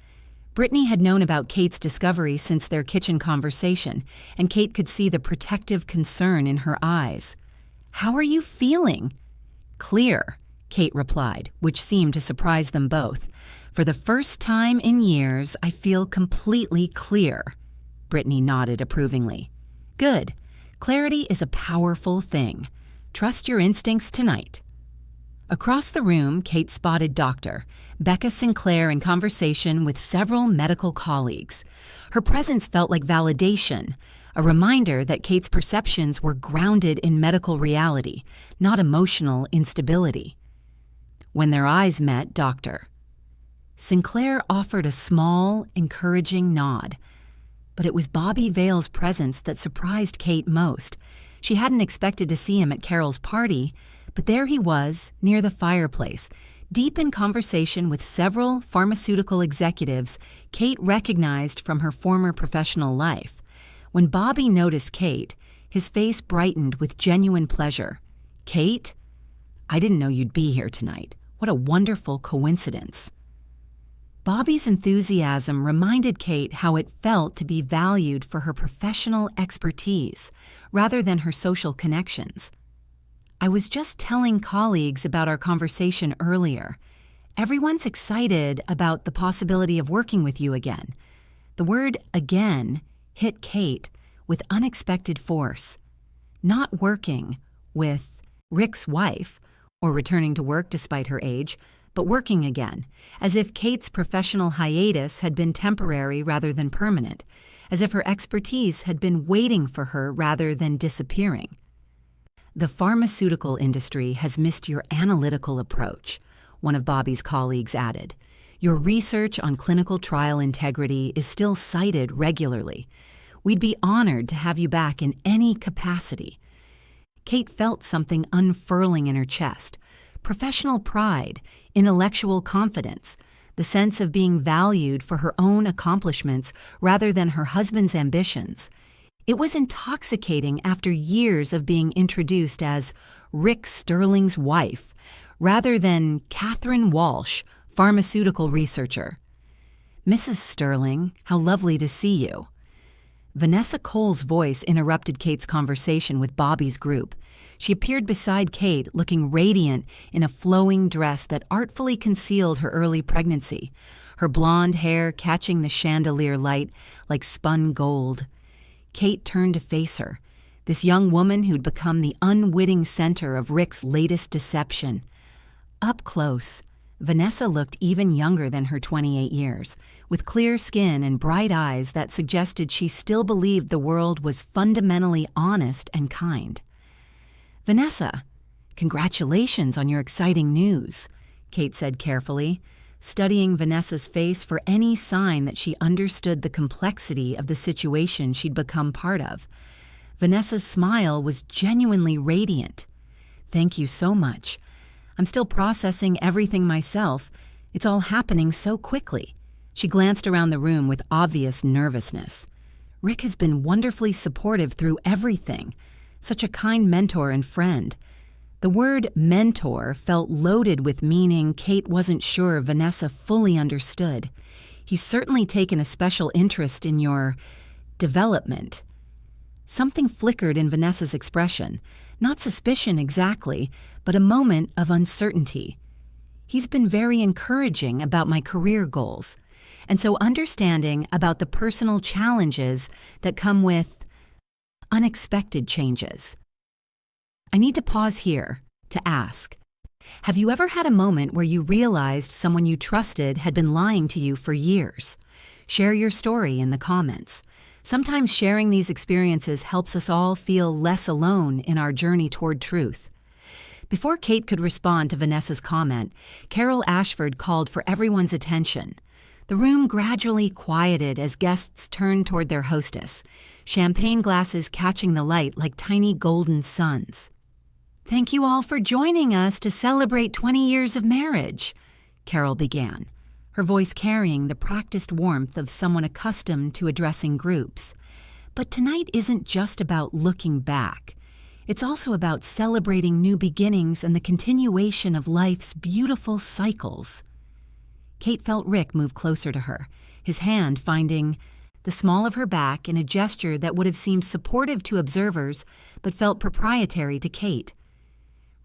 A: Brittany had known about Kate's discovery since their kitchen conversation, and Kate could see the protective concern in her eyes. "How are you feeling?" "Clear," Kate replied, which seemed to surprise them both. "For the first time in years, I feel completely clear." Brittany nodded approvingly. "Good. Clarity is a powerful thing. Trust your instincts tonight." Across the room, Kate spotted Dr. Becca Sinclair in conversation with several medical colleagues. Her presence felt like validation, a reminder that Kate's perceptions were grounded in medical reality, not emotional instability. When their eyes met, Dr. Sinclair offered a small, encouraging nod. But it was Bobby Vale's presence that surprised Kate most. She hadn't expected to see him at Carol's party, but there he was, near the fireplace, deep in conversation with several pharmaceutical executives Kate recognized from her former professional life. When Bobby noticed Kate, his face brightened with genuine pleasure. "Kate, I didn't know you'd be here tonight. What a wonderful coincidence." Bobby's enthusiasm reminded Kate how it felt to be valued for her professional expertise rather than her social connections. "I was just telling colleagues about our conversation earlier. Everyone's excited about the possibility of working with you again." The word "again" hit Kate with unexpected force. Not working with Rick's wife, or returning to work despite her age, but working again, as if Kate's professional hiatus had been temporary rather than permanent, as if her expertise had been waiting for her rather than disappearing. "The pharmaceutical industry has missed your analytical approach," one of Bobby's colleagues added. "Your research on clinical trial integrity is still cited regularly. We'd be honored to have you back in any capacity." Kate felt something unfurling in her chest. Professional pride, intellectual confidence, the sense of being valued for her own accomplishments rather than her husband's ambitions. It was intoxicating after years of being introduced as Rick Sterling's wife, rather than Catherine Walsh, pharmaceutical researcher. "Mrs. Sterling, how lovely to see you." Vanessa Cole's voice interrupted Kate's conversation with Bobby's group. She appeared beside Kate, looking radiant in a flowing dress that artfully concealed her early pregnancy, her blonde hair catching the chandelier light like spun gold. Kate turned to face her, this young woman who'd become the unwitting center of Rick's latest deception. Up close, Vanessa looked even younger than her 28 years, with clear skin and bright eyes that suggested she still believed the world was fundamentally honest and kind. "Vanessa," "Congratulations on your exciting news," Kate said carefully, studying Vanessa's face for any sign that she understood the complexity of the situation she'd become part of. Vanessa's smile was genuinely radiant. "Thank you so much. I'm still processing everything myself. It's all happening so quickly." She glanced around the room with obvious nervousness. Rick has been wonderfully supportive through everything. Such a kind mentor and friend. The word mentor felt loaded with meaning Kate wasn't sure Vanessa fully understood. "He's certainly taken a special interest in your development." Something flickered in Vanessa's expression. Not suspicion exactly, but a moment of uncertainty. "He's been very encouraging about my career goals, and so understanding about the personal challenges that come with unexpected changes." I need to pause here to ask, have you ever had a moment where you realized someone you trusted had been lying to you for years? Share your story in the comments. Sometimes sharing these experiences helps us all feel less alone in our journey toward truth. Before Kate could respond to Vanessa's comment, Carol Ashford called for everyone's attention. The room gradually quieted as guests turned toward their hostess, champagne glasses catching the light like tiny golden suns. "Thank you all for joining us to celebrate 20 years of marriage," Carol began, her voice carrying the practiced warmth of someone accustomed to addressing groups. "But tonight isn't just about looking back. It's also about celebrating new beginnings and the continuation of life's beautiful cycles." Kate felt Rick move closer to her, his hand finding the small of her back in a gesture that would have seemed supportive to observers but felt proprietary to Kate.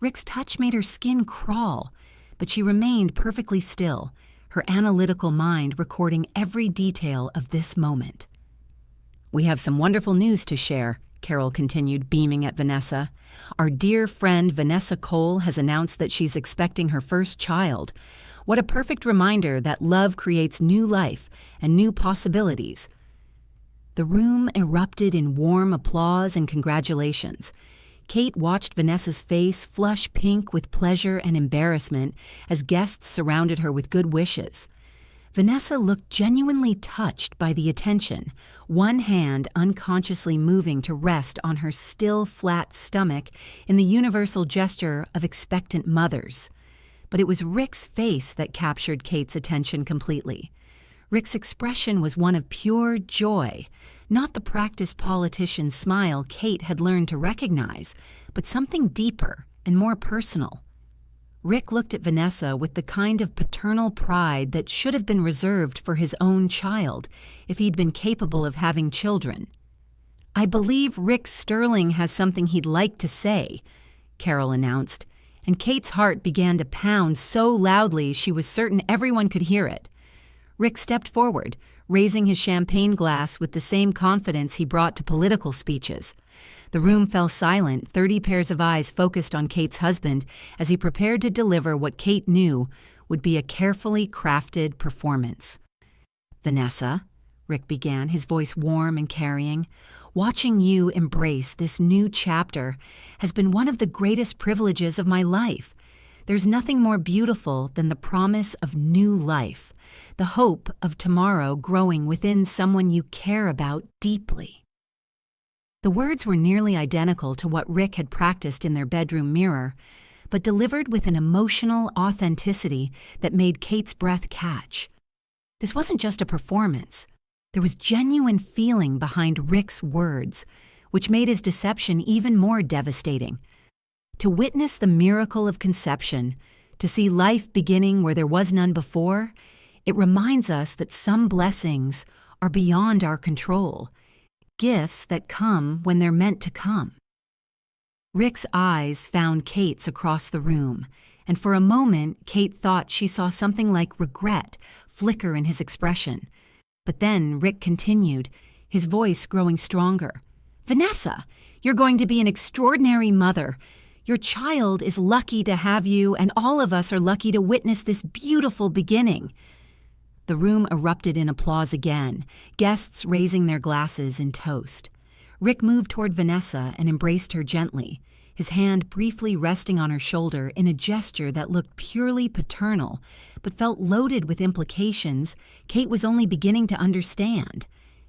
A: Rick's touch made her skin crawl, but she remained perfectly still, her analytical mind recording every detail of this moment. "We have some wonderful news to share," Carol continued, beaming at Vanessa. "Our dear friend Vanessa Cole has announced that she's expecting her first child. What a perfect reminder that love creates new life and new possibilities." The room erupted in warm applause and congratulations. Kate watched Vanessa's face flush pink with pleasure and embarrassment as guests surrounded her with good wishes. Vanessa looked genuinely touched by the attention, one hand unconsciously moving to rest on her still flat stomach in the universal gesture of expectant mothers. But it was Rick's face that captured Kate's attention completely. Rick's expression was one of pure joy, not the practiced politician smile Kate had learned to recognize, but something deeper and more personal. Rick looked at Vanessa with the kind of paternal pride that should have been reserved for his own child if he'd been capable of having children. "I believe Rick Sterling has something he'd like to say," Carol announced, and Kate's heart began to pound so loudly she was certain everyone could hear it. Rick stepped forward, raising his champagne glass with the same confidence he brought to political speeches. The room fell silent, 30 pairs of eyes focused on Kate's husband as he prepared to deliver what Kate knew would be a carefully crafted performance. "Vanessa," Rick began, his voice warm and carrying, "watching you embrace this new chapter has been one of the greatest privileges of my life. There's nothing more beautiful than the promise of new life, the hope of tomorrow growing within someone you care about deeply." The words were nearly identical to what Rick had practiced in their bedroom mirror, but delivered with an emotional authenticity that made Kate's breath catch. This wasn't just a performance. There was genuine feeling behind Rick's words, which made his deception even more devastating. To witness the miracle of conception, to see life beginning where there was none before, it reminds us that some blessings are beyond our control, gifts that come when they're meant to come. Rick's eyes found Kate's across the room, and for a moment Kate thought she saw something like regret flicker in his expression. But then Rick continued, his voice growing stronger. "Vanessa, you're going to be an extraordinary mother. Your child is lucky to have you, and all of us are lucky to witness this beautiful beginning." The room erupted in applause again, guests raising their glasses in toast. Rick moved toward Vanessa and embraced her gently, his hand briefly resting on her shoulder in a gesture that looked purely paternal, but felt loaded with implications Kate was only beginning to understand.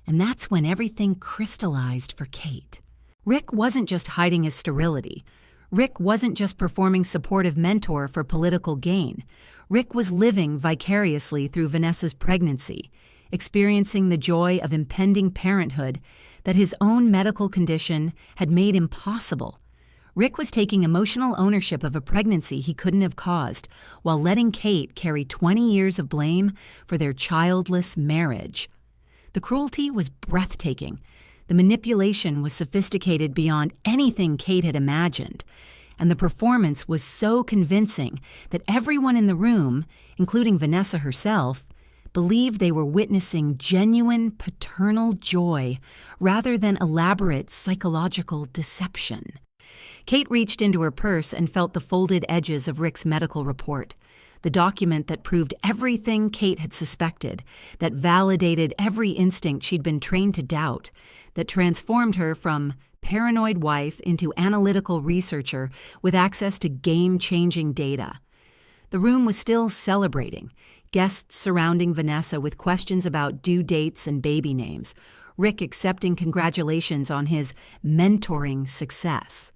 A: And that's when everything crystallized for Kate. Rick wasn't just hiding his sterility. Rick wasn't just performing supportive mentor for political gain. Rick was living vicariously through Vanessa's pregnancy, experiencing the joy of impending parenthood that his own medical condition had made impossible. Rick was taking emotional ownership of a pregnancy he couldn't have caused, while letting Kate carry 20 years of blame for their childless marriage. The cruelty was breathtaking. The manipulation was sophisticated beyond anything Kate had imagined, and the performance was so convincing that everyone in the room, including Vanessa herself, believed they were witnessing genuine paternal joy rather than elaborate psychological deception. Kate reached into her purse and felt the folded edges of Rick's medical report, the document that proved everything Kate had suspected, that validated every instinct she'd been trained to doubt, that transformed her from paranoid wife into analytical researcher with access to game-changing data. The room was still celebrating, guests surrounding Vanessa with questions about due dates and baby names, Rick accepting congratulations on his mentoring success.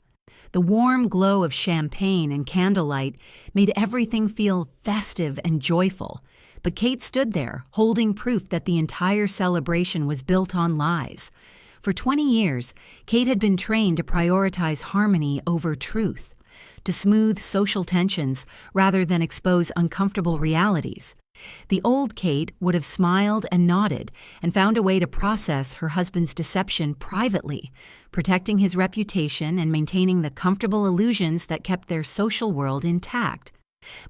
A: The warm glow of champagne and candlelight made everything feel festive and joyful, but Kate stood there, holding proof that the entire celebration was built on lies. For 20 years, Kate had been trained to prioritize harmony over truth, to smooth social tensions rather than expose uncomfortable realities. The old Kate would have smiled and nodded and found a way to process her husband's deception privately, protecting his reputation and maintaining the comfortable illusions that kept their social world intact.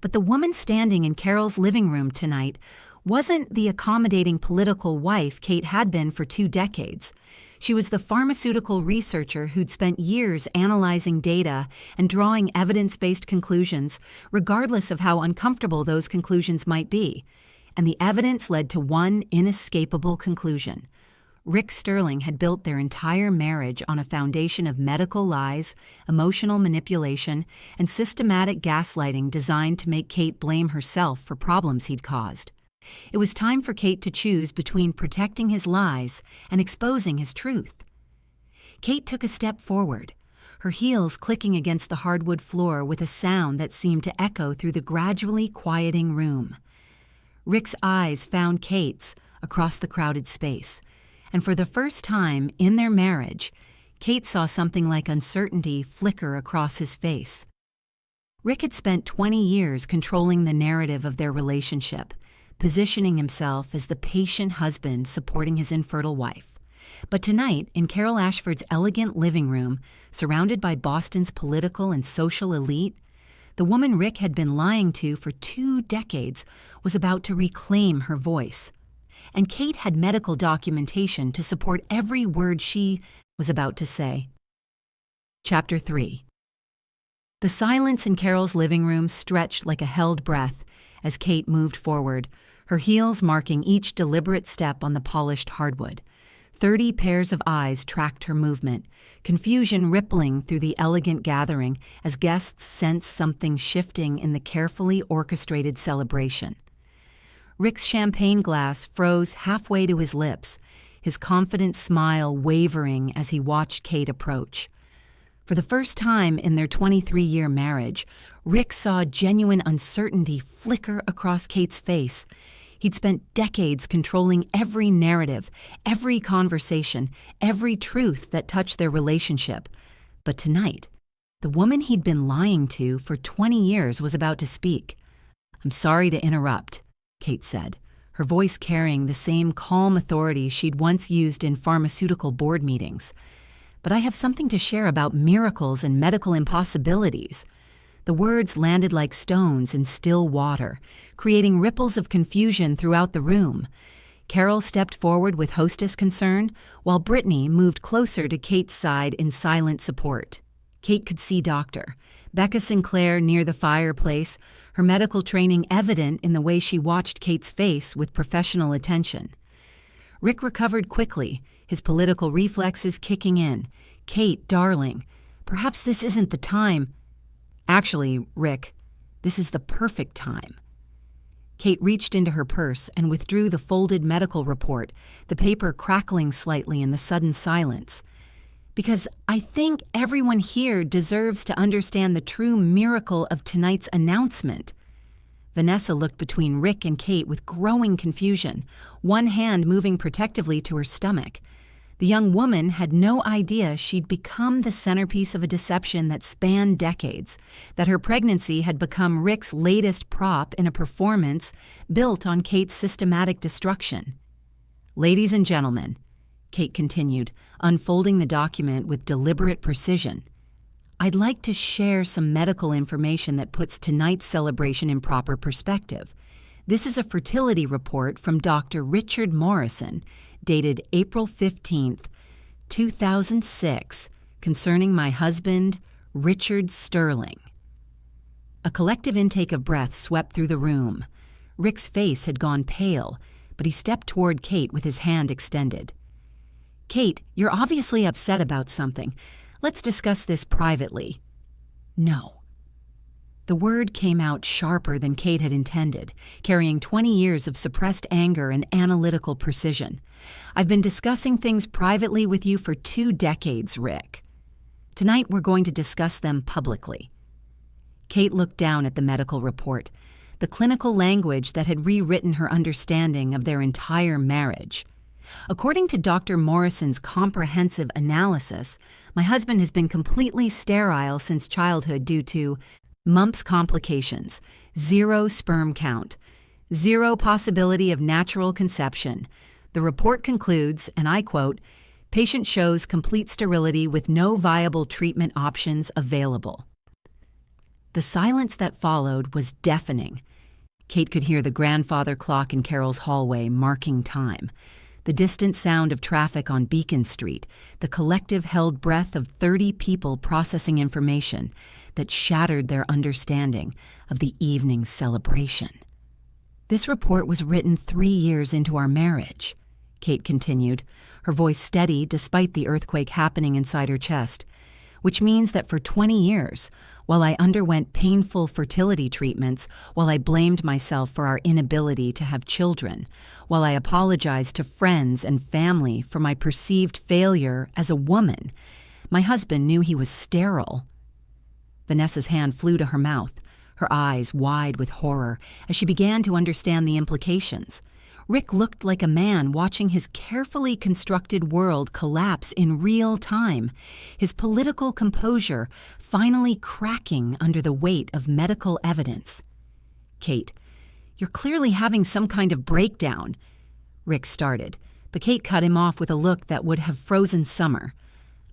A: But the woman standing in Carol's living room tonight wasn't the accommodating political wife Kate had been for 2 decades. She was the pharmaceutical researcher who'd spent years analyzing data and drawing evidence-based conclusions, regardless of how uncomfortable those conclusions might be. And the evidence led to one inescapable conclusion. Rick Sterling had built their entire marriage on a foundation of medical lies, emotional manipulation, and systematic gaslighting designed to make Kate blame herself for problems he'd caused. It was time for Kate to choose between protecting his lies and exposing his truth. Kate took a step forward, her heels clicking against the hardwood floor with a sound that seemed to echo through the gradually quieting room. Rick's eyes found Kate's across the crowded space, and for the first time in their marriage, Kate saw something like uncertainty flicker across his face. Rick had spent 20 years controlling the narrative of their relationship, positioning himself as the patient husband supporting his infertile wife. But tonight, in Carol Ashford's elegant living room, surrounded by Boston's political and social elite, the woman Rick had been lying to for 2 decades was about to reclaim her voice. And Kate had medical documentation to support every word she was about to say. Chapter 3. The silence in Carol's living room stretched like a held breath as Kate moved forward, her heels marking each deliberate step on the polished hardwood. 30 pairs of eyes tracked her movement, confusion rippling through the elegant gathering as guests sensed something shifting in the carefully orchestrated celebration. Rick's champagne glass froze halfway to his lips, his confident smile wavering as he watched Kate approach. For the first time in their 23-year marriage, Rick saw genuine uncertainty flicker across Kate's face. He'd spent decades controlling every narrative, every conversation, every truth that touched their relationship. But tonight, the woman he'd been lying to for 20 years was about to speak. "I'm sorry to interrupt," Kate said, her voice carrying the same calm authority she'd once used in pharmaceutical board meetings. "But I have something to share about miracles and medical impossibilities." The words landed like stones in still water, creating ripples of confusion throughout the room. Carol stepped forward with hostess concern, while Brittany moved closer to Kate's side in silent support. Kate could see Dr. Becca Sinclair near the fireplace, her medical training evident in the way she watched Kate's face with professional attention. Rick recovered quickly, his political reflexes kicking in. "Kate, darling," Perhaps this isn't the time." "Actually, Rick, this is the perfect time." Kate reached into her purse and withdrew the folded medical report, the paper crackling slightly in the sudden silence. "Because I think everyone here deserves to understand the true miracle of tonight's announcement." Vanessa looked between Rick and Kate with growing confusion, one hand moving protectively to her stomach. The young woman had no idea she'd become the centerpiece of a deception that spanned decades, that her pregnancy had become Rick's latest prop in a performance built on Kate's systematic destruction. "Ladies and gentlemen," Kate continued, unfolding the document with deliberate precision, "I'd like to share some medical information that puts tonight's celebration in proper perspective. This is a fertility report from Dr. Richard Morrison, dated April 15th, 2006, concerning my husband, Richard Sterling." A collective intake of breath swept through the room. Rick's face had gone pale, but he stepped toward Kate with his hand extended. "Kate, you're obviously upset about something. Let's discuss this privately." "No." The word came out sharper than Kate had intended, carrying 20 years of suppressed anger and analytical precision. "I've been discussing things privately with you for 2 decades, Rick. Tonight we're going to discuss them publicly." Kate looked down at the medical report, the clinical language that had rewritten her understanding of their entire marriage. "According to Dr. Morrison's comprehensive analysis, my husband has been completely sterile since childhood due to mumps complications, 0 sperm count, 0 possibility of natural conception. The report concludes, and I quote, 'Patient shows complete sterility with no viable treatment options available.'" The silence that followed was deafening. Kate could hear the grandfather clock in Carol's hallway marking time, the distant sound of traffic on Beacon Street, the collective held breath of 30 people processing information that shattered their understanding of the evening's celebration. "This report was written 3 years into our marriage," Kate continued, her voice steady despite the earthquake happening inside her chest, "which means that for 20 years, while I underwent painful fertility treatments, while I blamed myself for our inability to have children, while I apologized to friends and family for my perceived failure as a woman, my husband knew he was sterile." Vanessa's hand flew to her mouth, her eyes wide with horror as she began to understand the implications. Rick looked like a man watching his carefully constructed world collapse in real time, his political composure finally cracking under the weight of medical evidence. "Kate, you're clearly having some kind of breakdown," Rick started, but Kate cut him off with a look that would have frozen summer.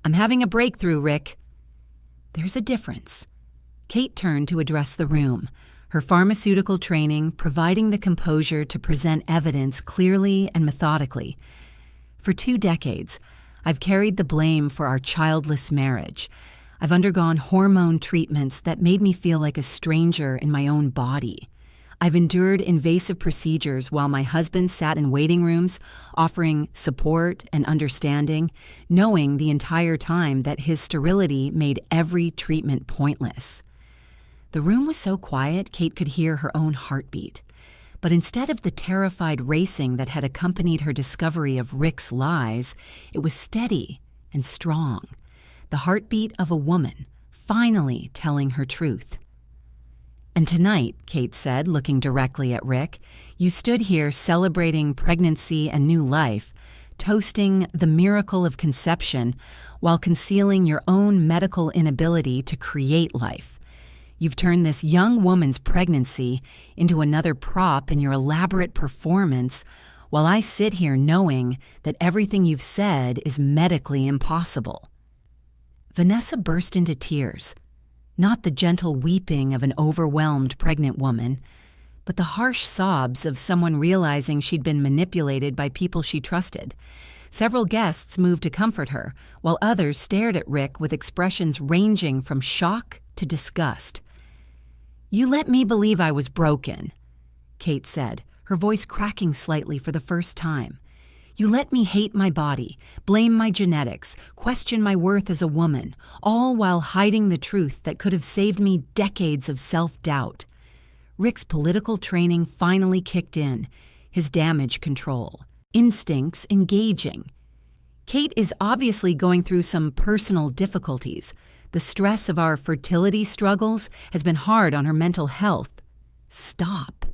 A: "I'm having a breakthrough, Rick." "There's a difference." Kate turned to address the room, her pharmaceutical training providing the composure to present evidence clearly and methodically. "For 2 decades, I've carried the blame for our childless marriage. I've undergone hormone treatments that made me feel like a stranger in my own body. I've endured invasive procedures while my husband sat in waiting rooms, offering support and understanding, knowing the entire time that his sterility made every treatment pointless." The room was so quiet Kate could hear her own heartbeat. But instead of the terrified racing that had accompanied her discovery of Rick's lies, it was steady and strong, the heartbeat of a woman, finally telling her truth. "And tonight," Kate said, looking directly at Rick, "you stood here celebrating pregnancy and new life, toasting the miracle of conception while concealing your own medical inability to create life. You've turned this young woman's pregnancy into another prop in your elaborate performance, while I sit here knowing that everything you've said is medically impossible." Vanessa burst into tears, not the gentle weeping of an overwhelmed pregnant woman, but the harsh sobs of someone realizing she'd been manipulated by people she trusted. Several guests moved to comfort her, while others stared at Rick with expressions ranging from shock to disgust. "You let me believe I was broken," Kate said, her voice cracking slightly for the first time. You let me hate my body, blame my genetics, question my worth as a woman, all while hiding the truth that could have saved me decades of self-doubt. Rick's political training finally kicked in, his damage control, instincts engaging. Kate is obviously going through some personal difficulties. The stress of our fertility struggles has been hard on her mental health. Stop.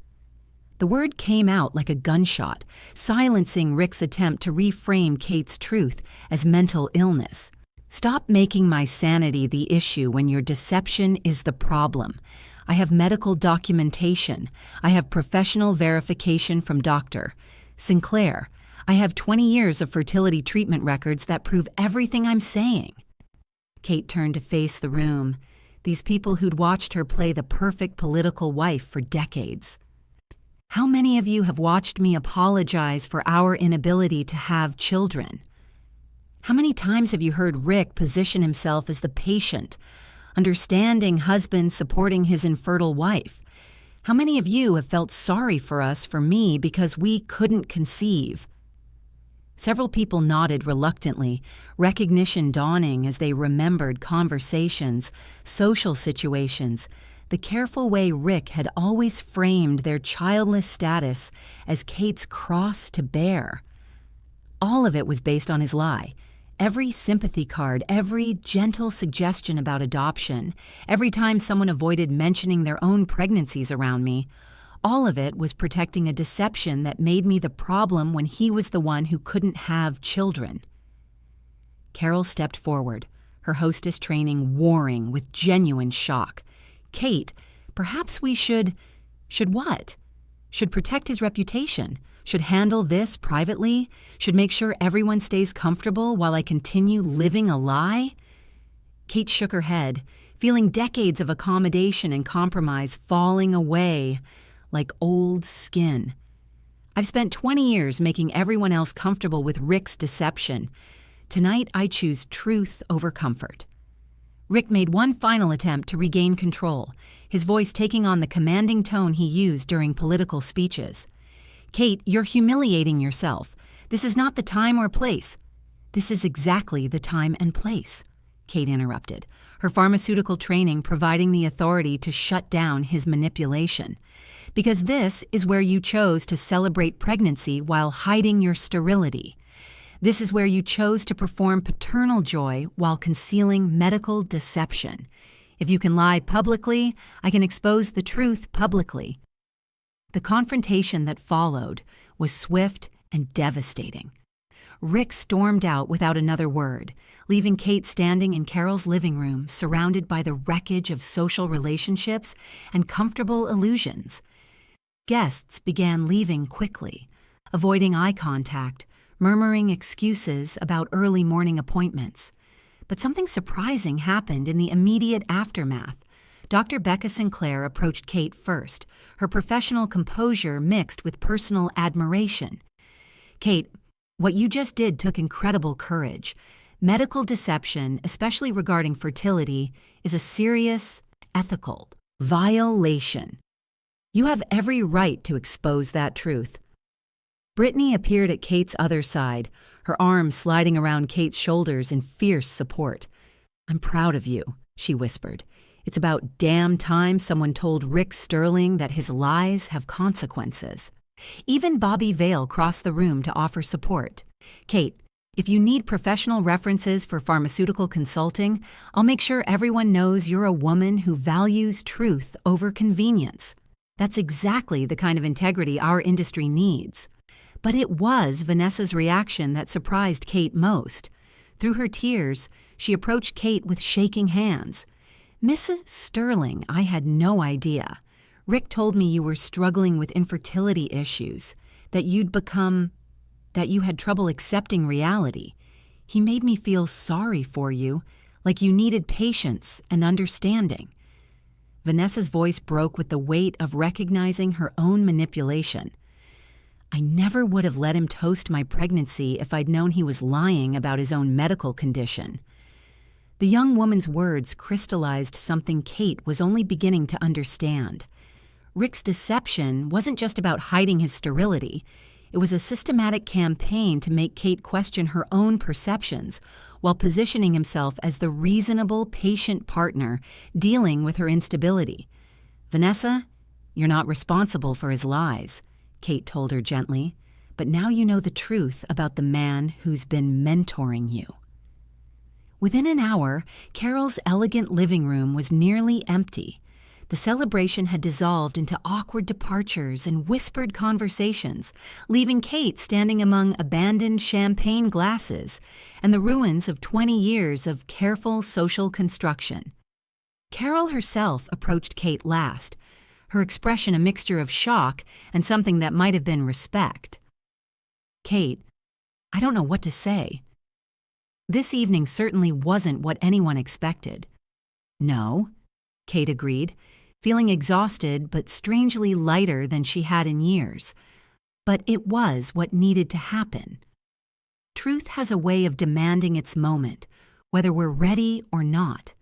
A: The word came out like a gunshot, silencing Rick's attempt to reframe Kate's truth as mental illness. Stop making my sanity the issue when your deception is the problem. I have medical documentation. I have professional verification from Dr. Sinclair. I have 20 years of fertility treatment records that prove everything I'm saying. Kate turned to face the room, these people who'd watched her play the perfect political wife for decades. How many of you have watched me apologize for our inability to have children? How many times have you heard Rick position himself as the patient, understanding husband supporting his infertile wife? How many of you have felt sorry for us, for me, because we couldn't conceive? Several people nodded reluctantly, recognition dawning as they remembered conversations, social situations, the careful way Rick had always framed their childless status as Kate's cross to bear. All of it was based on his lie. Every sympathy card, every gentle suggestion about adoption, every time someone avoided mentioning their own pregnancies around me, all of it was protecting a deception that made me the problem when he was the one who couldn't have children. Carol stepped forward, her hostess training warring with genuine shock. Kate, perhaps we should what? Should protect his reputation? Should handle this privately? Should make sure everyone stays comfortable while I continue living a lie? Kate shook her head, feeling decades of accommodation and compromise falling away like old skin. I've spent 20 years making everyone else comfortable with Rick's deception. Tonight I choose truth over comfort. Rick made one final attempt to regain control, his voice taking on the commanding tone he used during political speeches. Kate, you're humiliating yourself. This is not the time or place. This is exactly the time and place, Kate interrupted, her pharmaceutical training providing the authority to shut down his manipulation. Because this is where you chose to celebrate pregnancy while hiding your sterility. This is where you chose to perform paternal joy while concealing medical deception. If you can lie publicly, I can expose the truth publicly. The confrontation that followed was swift and devastating. Rick stormed out without another word, leaving Kate standing in Carol's living room, surrounded by the wreckage of social relationships and comfortable illusions. Guests began leaving quickly, avoiding eye contact, murmuring excuses about early morning appointments. But something surprising happened in the immediate aftermath. Dr. Becca Sinclair approached Kate first, her professional composure mixed with personal admiration. Kate, what you just did took incredible courage. Medical deception, especially regarding fertility, is a serious, ethical violation. You have every right to expose that truth. Brittany appeared at Kate's other side, her arms sliding around Kate's shoulders in fierce support. I'm proud of you, she whispered. It's about damn time someone told Rick Sterling that his lies have consequences. Even Bobby Vale crossed the room to offer support. Kate, if you need professional references for pharmaceutical consulting, I'll make sure everyone knows you're a woman who values truth over convenience. That's exactly the kind of integrity our industry needs. But it was Vanessa's reaction that surprised Kate most. Through her tears, she approached Kate with shaking hands. Mrs. Sterling, I had no idea. Rick told me you were struggling with infertility issues, that you had trouble accepting reality. He made me feel sorry for you, like you needed patience and understanding. Vanessa's voice broke with the weight of recognizing her own manipulation. I never would have let him toast my pregnancy if I'd known he was lying about his own medical condition. The young woman's words crystallized something Kate was only beginning to understand. Rick's deception wasn't just about hiding his sterility. It was a systematic campaign to make Kate question her own perceptions while positioning himself as the reasonable, patient partner dealing with her instability. "Vanessa, you're not responsible for his lies," Kate told her gently, "but now you know the truth about the man who's been mentoring you." Within an hour, Carol's elegant living room was nearly empty. The celebration had dissolved into awkward departures and whispered conversations, leaving Kate standing among abandoned champagne glasses and the ruins of 20 years of careful social construction. Carol herself approached Kate last, her expression a mixture of shock and something that might have been respect. "Kate, I don't know what to say." This evening certainly wasn't what anyone expected. "No," Kate agreed, feeling exhausted but strangely lighter than she had in years. But it was what needed to happen. Truth has a way of demanding its moment, whether we're ready or not.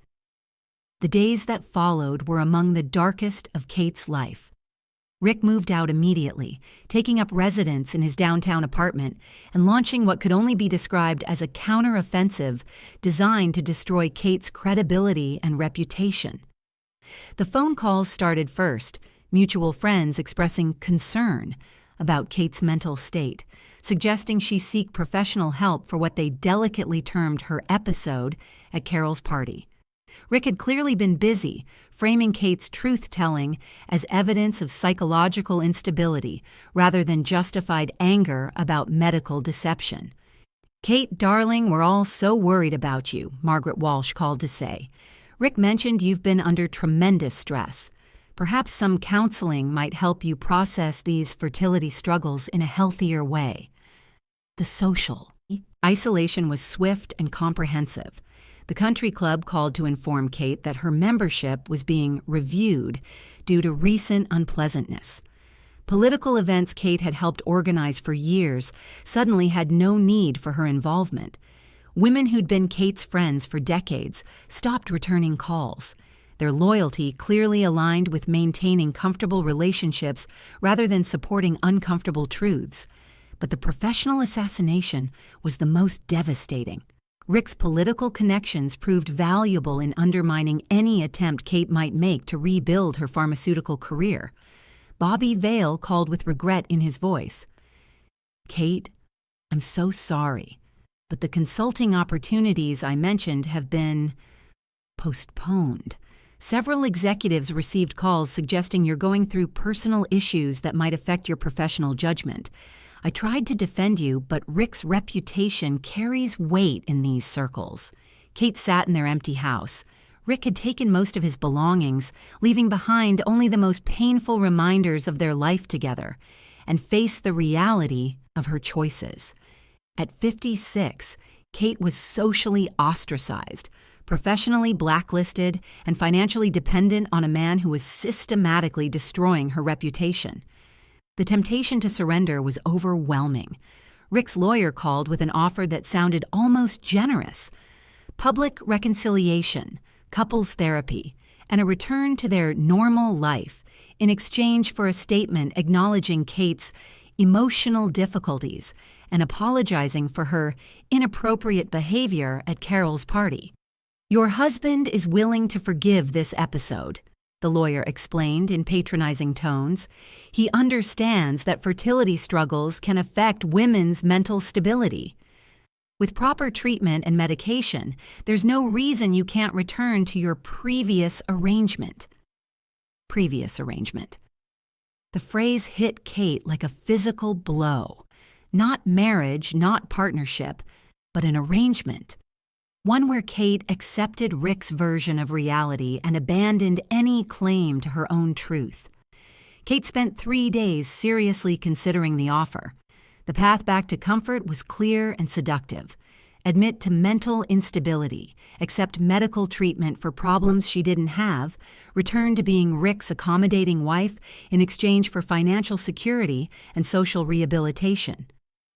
A: The days that followed were among the darkest of Kate's life. Rick moved out immediately, taking up residence in his downtown apartment and launching what could only be described as a counteroffensive designed to destroy Kate's credibility and reputation. The phone calls started first, mutual friends expressing concern about Kate's mental state, suggesting she seek professional help for what they delicately termed her episode at Carol's party. Rick had clearly been busy, framing Kate's truth-telling as evidence of psychological instability rather than justified anger about medical deception. "Kate, darling, we're all so worried about you," Margaret Walsh called to say. "Rick mentioned you've been under tremendous stress. Perhaps some counseling might help you process these fertility struggles in a healthier way." The social isolation was swift and comprehensive. The country club called to inform Kate that her membership was being reviewed due to recent unpleasantness. Political events Kate had helped organize for years suddenly had no need for her involvement. Women who'd been Kate's friends for decades stopped returning calls, their loyalty clearly aligned with maintaining comfortable relationships rather than supporting uncomfortable truths. But the professional assassination was the most devastating. Rick's political connections proved valuable in undermining any attempt Kate might make to rebuild her pharmaceutical career. Bobby Vale called with regret in his voice. "Kate, I'm so sorry, but the consulting opportunities I mentioned have been postponed. Several executives received calls suggesting you're going through personal issues that might affect your professional judgment. I tried to defend you, but Rick's reputation carries weight in these circles." Kate sat in their empty house. Rick had taken most of his belongings, leaving behind only the most painful reminders of their life together, and faced the reality of her choices. At 56, Kate was socially ostracized, professionally blacklisted, and financially dependent on a man who was systematically destroying her reputation. The temptation to surrender was overwhelming. Rick's lawyer called with an offer that sounded almost generous: public reconciliation, couples therapy, and a return to their normal life in exchange for a statement acknowledging Kate's emotional difficulties and apologizing for her inappropriate behavior at Carol's party. "Your husband is willing to forgive this episode," the lawyer explained in patronizing tones. "He understands that fertility struggles can affect women's mental stability. With proper treatment and medication, there's no reason you can't return to your previous arrangement." Previous arrangement. The phrase hit Kate like a physical blow. Not marriage, not partnership, but an arrangement. One where Kate accepted Rick's version of reality and abandoned any claim to her own truth. Kate spent 3 days seriously considering the offer. The path back to comfort was clear and seductive. Admit to mental instability, accept medical treatment for problems she didn't have, return to being Rick's accommodating wife in exchange for financial security and social rehabilitation.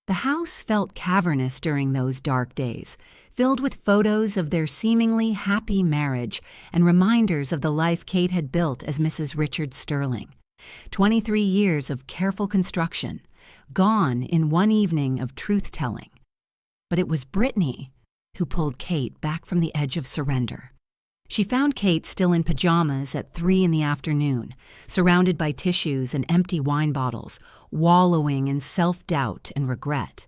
A: The house felt cavernous during those dark days, filled with photos of their seemingly happy marriage and reminders of the life Kate had built as Mrs. Richard Sterling. 23 years of careful construction, gone in one evening of truth-telling. But it was Brittany who pulled Kate back from the edge of surrender. She found Kate still in pajamas at 3 in the afternoon, surrounded by tissues and empty wine bottles, wallowing in self-doubt and regret.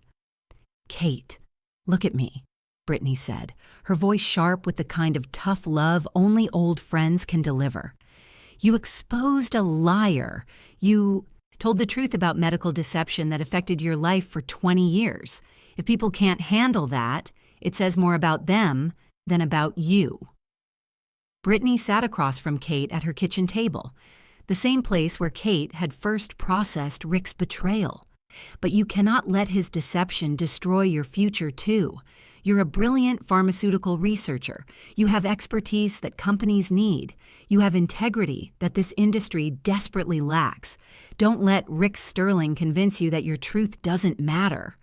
A: "Kate, look at me," Brittany said, her voice sharp with the kind of tough love only old friends can deliver. "You exposed a liar. You told the truth about medical deception that affected your life for 20 years. If people can't handle that, it says more about them than about you." Brittany sat across from Kate at her kitchen table, the same place where Kate had first processed Rick's betrayal. "But you cannot let his deception destroy your future, too. You're a brilliant pharmaceutical researcher. You have expertise that companies need. You have integrity that this industry desperately lacks. Don't let Rick Sterling convince you that your truth doesn't matter."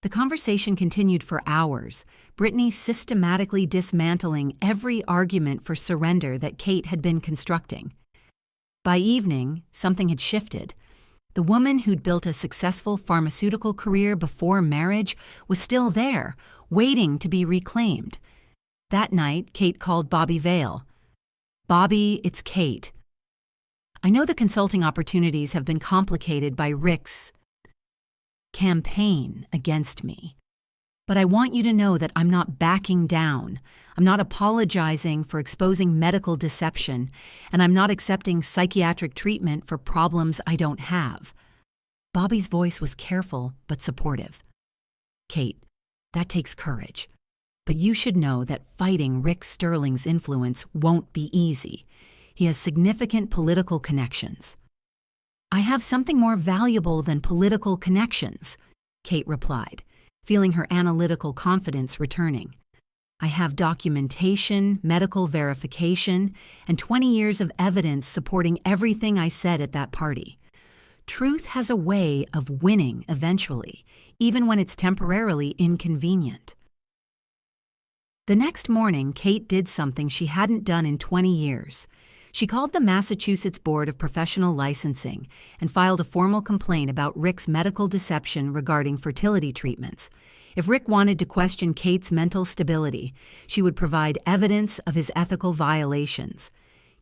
A: The conversation continued for hours, Brittany systematically dismantling every argument for surrender that Kate had been constructing. By evening, something had shifted. The woman who'd built a successful pharmaceutical career before marriage was still there, waiting to be reclaimed. That night, Kate called Bobby Vale. "Bobby, it's Kate. I know the consulting opportunities have been complicated by Rick's campaign against me. But I want you to know that I'm not backing down. I'm not apologizing for exposing medical deception, and I'm not accepting psychiatric treatment for problems I don't have." Bobby's voice was careful but supportive. "Kate, that takes courage. But you should know that fighting Rick Sterling's influence won't be easy. He has significant political connections." "I have something more valuable than political connections," Kate replied, feeling her analytical confidence returning. "I have documentation, medical verification, and 20 years of evidence supporting everything I said at that party. Truth has a way of winning eventually, even when it's temporarily inconvenient." The next morning, Kate did something she hadn't done in 20 years. She called the Massachusetts Board of Professional Licensing and filed a formal complaint about Rick's medical deception regarding fertility treatments. If Rick wanted to question Kate's mental stability, she would provide evidence of his ethical violations.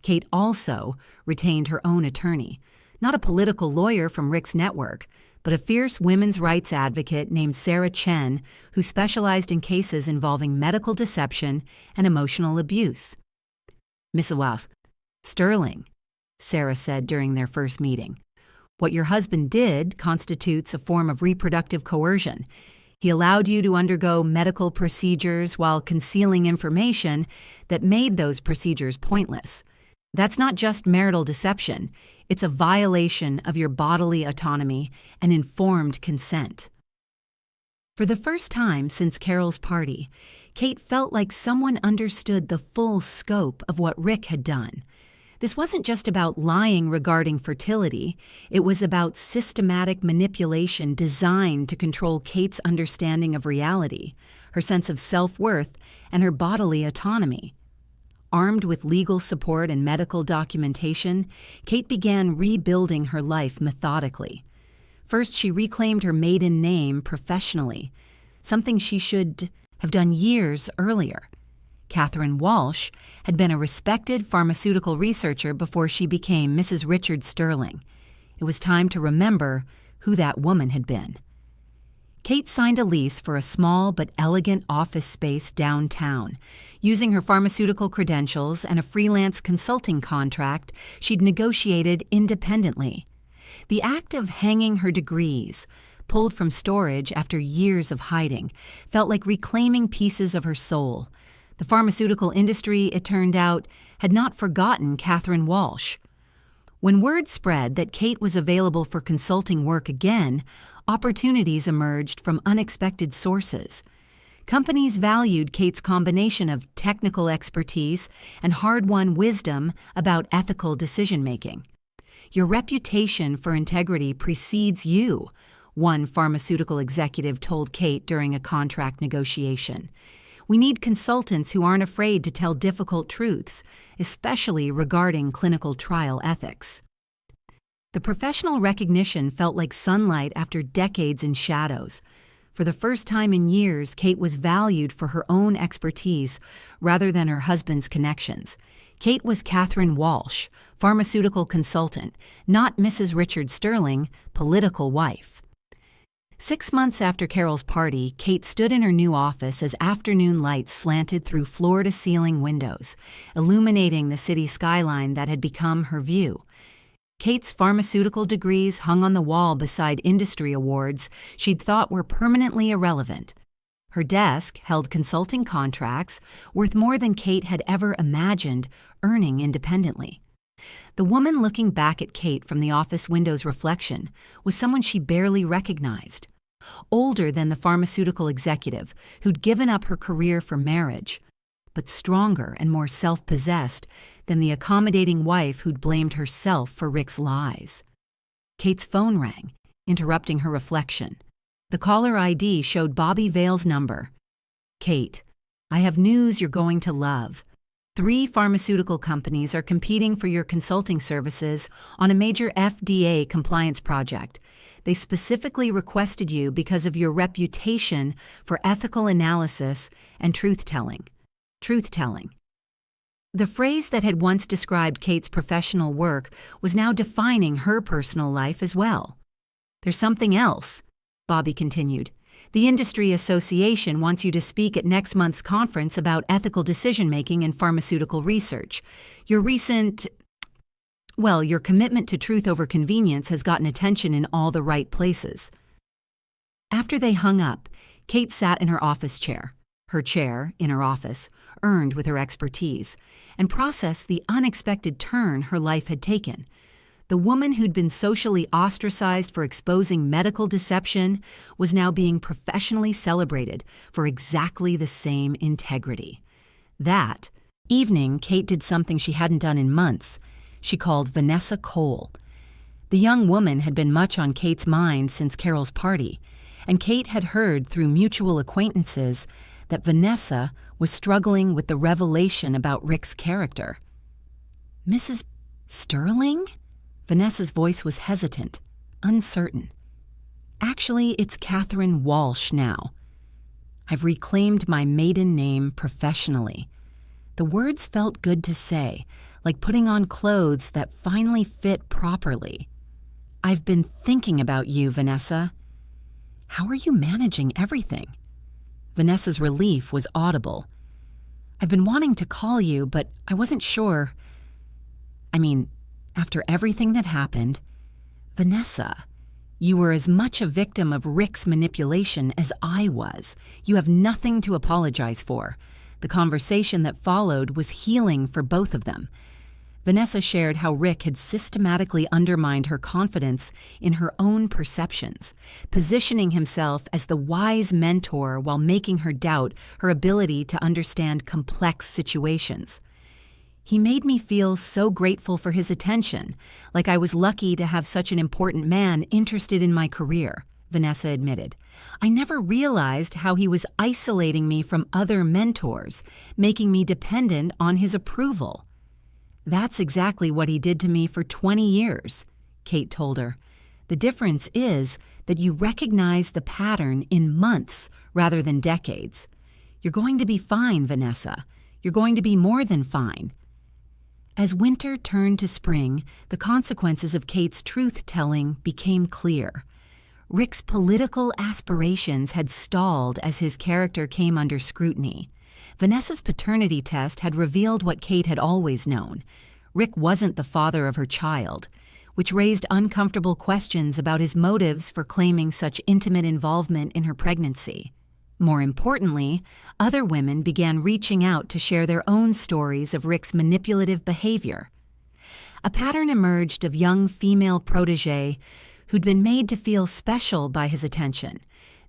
A: Kate also retained her own attorney, not a political lawyer from Rick's network, but a fierce women's rights advocate named Sarah Chen, who specialized in cases involving medical deception and emotional abuse. "Mrs. Sterling," Sarah said during their first meeting, "what your husband did constitutes a form of reproductive coercion. He allowed you to undergo medical procedures while concealing information that made those procedures pointless. That's not just marital deception, it's a violation of your bodily autonomy and informed consent." For the first time since Carol's party, Kate felt like someone understood the full scope of what Rick had done. This wasn't just about lying regarding fertility, it was about systematic manipulation designed to control Kate's understanding of reality, her sense of self-worth, and her bodily autonomy. Armed with legal support and medical documentation, Kate began rebuilding her life methodically. First, she reclaimed her maiden name professionally, something she should have done years earlier. Catherine Walsh had been a respected pharmaceutical researcher before she became Mrs. Richard Sterling. It was time to remember who that woman had been. Kate signed a lease for a small but elegant office space downtown. Using her pharmaceutical credentials and a freelance consulting contract she'd negotiated independently. The act of hanging her degrees, pulled from storage after years of hiding, felt like reclaiming pieces of her soul. The pharmaceutical industry, it turned out, had not forgotten Catherine Walsh. When word spread that Kate was available for consulting work again, opportunities emerged from unexpected sources. Companies valued Kate's combination of technical expertise and hard-won wisdom about ethical decision-making. "Your reputation for integrity precedes you," one pharmaceutical executive told Kate during a contract negotiation. "We need consultants who aren't afraid to tell difficult truths, especially regarding clinical trial ethics." The professional recognition felt like sunlight after decades in shadows. For the first time in years, Kate was valued for her own expertise rather than her husband's connections. Kate was Catherine Walsh, pharmaceutical consultant, not Mrs. Richard Sterling, political wife. 6 months after Carol's party, Kate stood in her new office as afternoon lights slanted through floor-to-ceiling windows, illuminating the city skyline that had become her view. Kate's pharmaceutical degrees hung on the wall beside industry awards she'd thought were permanently irrelevant. Her desk held consulting contracts worth more than Kate had ever imagined earning independently. The woman looking back at Kate from the office window's reflection was someone she barely recognized. Older than the pharmaceutical executive who'd given up her career for marriage, but stronger and more self-possessed than the accommodating wife who'd blamed herself for Rick's lies. Kate's phone rang, interrupting her reflection. The caller ID showed Bobby Vale's number. "Kate, I have news you're going to love. 3 pharmaceutical companies are competing for your consulting services on a major FDA compliance project. They specifically requested you because of your reputation for ethical analysis and truth-telling. Truth-telling." The phrase that had once described Kate's professional work was now defining her personal life as well. "There's something else," Bobby continued. "The industry association wants you to speak at next month's conference about ethical decision-making in pharmaceutical research. Your commitment to truth over convenience has gotten attention in all the right places." After they hung up, Kate sat in her office chair, her chair, in her office, earned with her expertise, and processed the unexpected turn her life had taken. The woman who'd been socially ostracized for exposing medical deception was now being professionally celebrated for exactly the same integrity. That evening, Kate did something she hadn't done in months. She called Vanessa Cole. The young woman had been much on Kate's mind since Carol's party, and Kate had heard through mutual acquaintances that Vanessa was struggling with the revelation about Rick's character. "Mrs. Sterling?" Vanessa's voice was hesitant, uncertain. "Actually, it's Catherine Walsh now. I've reclaimed my maiden name professionally." The words felt good to say, like putting on clothes that finally fit properly. "I've been thinking about you, Vanessa. How are you managing everything?" Vanessa's relief was audible. "I've been wanting to call you, but I wasn't sure. After everything that happened, Vanessa, you were as much a victim of Rick's manipulation as I was. You have nothing to apologize for." The conversation that followed was healing for both of them. Vanessa shared how Rick had systematically undermined her confidence in her own perceptions, positioning himself as the wise mentor while making her doubt her ability to understand complex situations. "He made me feel so grateful for his attention, like I was lucky to have such an important man interested in my career," Vanessa admitted. "I never realized how he was isolating me from other mentors, making me dependent on his approval." "That's exactly what he did to me for 20 years, Kate told her. "The difference is that you recognize the pattern in months rather than decades. You're going to be fine, Vanessa. You're going to be more than fine." As winter turned to spring, the consequences of Kate's truth-telling became clear. Rick's political aspirations had stalled as his character came under scrutiny. Vanessa's paternity test had revealed what Kate had always known. Rick wasn't the father of her child, which raised uncomfortable questions about his motives for claiming such intimate involvement in her pregnancy. More importantly, other women began reaching out to share their own stories of Rick's manipulative behavior. A pattern emerged of young female protégé who'd been made to feel special by his attention,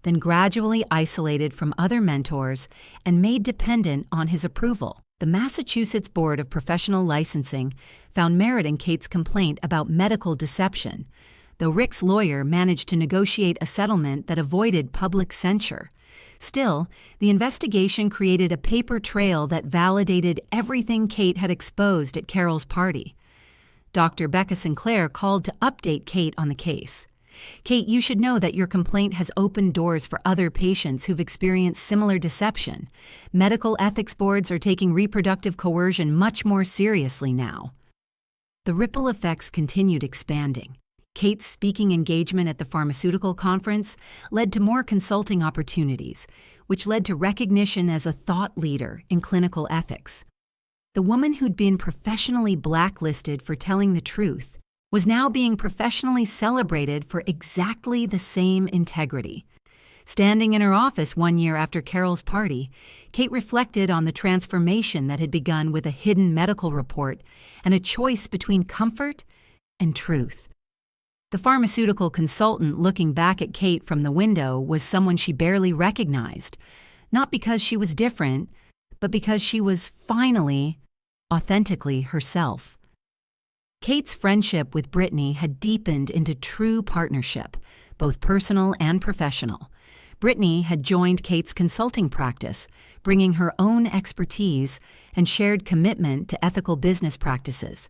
A: then gradually isolated from other mentors and made dependent on his approval. The Massachusetts Board of Professional Licensing found merit in Kate's complaint about medical deception, though Rick's lawyer managed to negotiate a settlement that avoided public censure. Still, the investigation created a paper trail that validated everything Kate had exposed at Carol's party. Dr. Becca Sinclair called to update Kate on the case. "Kate, you should know that your complaint has opened doors for other patients who've experienced similar deception. Medical ethics boards are taking reproductive coercion much more seriously now." The ripple effects continued expanding. Kate's speaking engagement at the pharmaceutical conference led to more consulting opportunities, which led to recognition as a thought leader in clinical ethics. The woman who'd been professionally blacklisted for telling the truth was now being professionally celebrated for exactly the same integrity. Standing in her office one year after Carol's party, Kate reflected on the transformation that had begun with a hidden medical report and a choice between comfort and truth. The pharmaceutical consultant looking back at Kate from the window was someone she barely recognized, not because she was different, but because she was finally, authentically herself. Kate's friendship with Brittany had deepened into true partnership, both personal and professional. Brittany had joined Kate's consulting practice, bringing her own expertise and shared commitment to ethical business practices.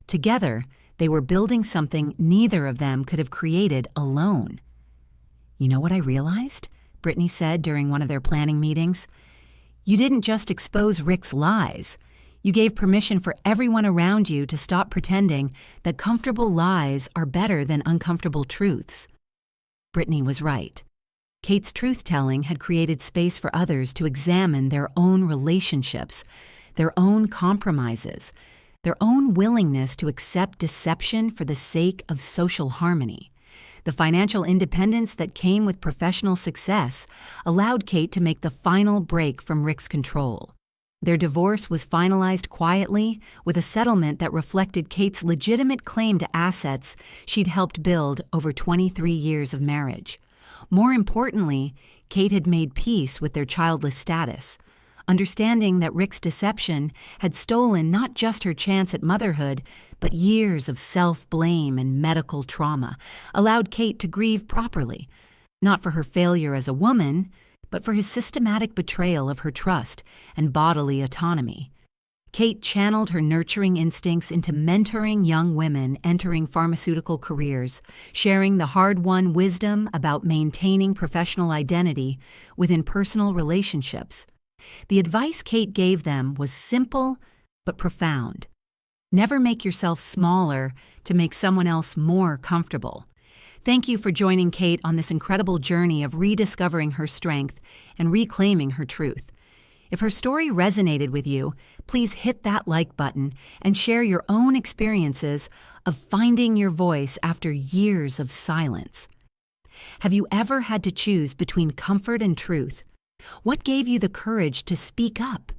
A: Together, they were building something neither of them could have created alone. "You know what I realized?" Brittany said during one of their planning meetings. "You didn't just expose Rick's lies. You gave permission for everyone around you to stop pretending that comfortable lies are better than uncomfortable truths." Brittany was right. Kate's truth-telling had created space for others to examine their own relationships, their own compromises, their own willingness to accept deception for the sake of social harmony. The financial independence that came with professional success allowed Kate to make the final break from Rick's control. Their divorce was finalized quietly with a settlement that reflected Kate's legitimate claim to assets she'd helped build over 23 years of marriage. More importantly, Kate had made peace with their childless status, understanding that Rick's deception had stolen not just her chance at motherhood, but years of self-blame and medical trauma, allowed Kate to grieve properly, not for her failure as a woman, but for his systematic betrayal of her trust and bodily autonomy. Kate channeled her nurturing instincts into mentoring young women entering pharmaceutical careers, sharing the hard-won wisdom about maintaining professional identity within personal relationships. The advice Kate gave them was simple but profound. Never make yourself smaller to make someone else more comfortable. Thank you for joining Kate on this incredible journey of rediscovering her strength and reclaiming her truth. If her story resonated with you, please hit that like button and share your own experiences of finding your voice after years of silence. Have you ever had to choose between comfort and truth? What gave you the courage to speak up?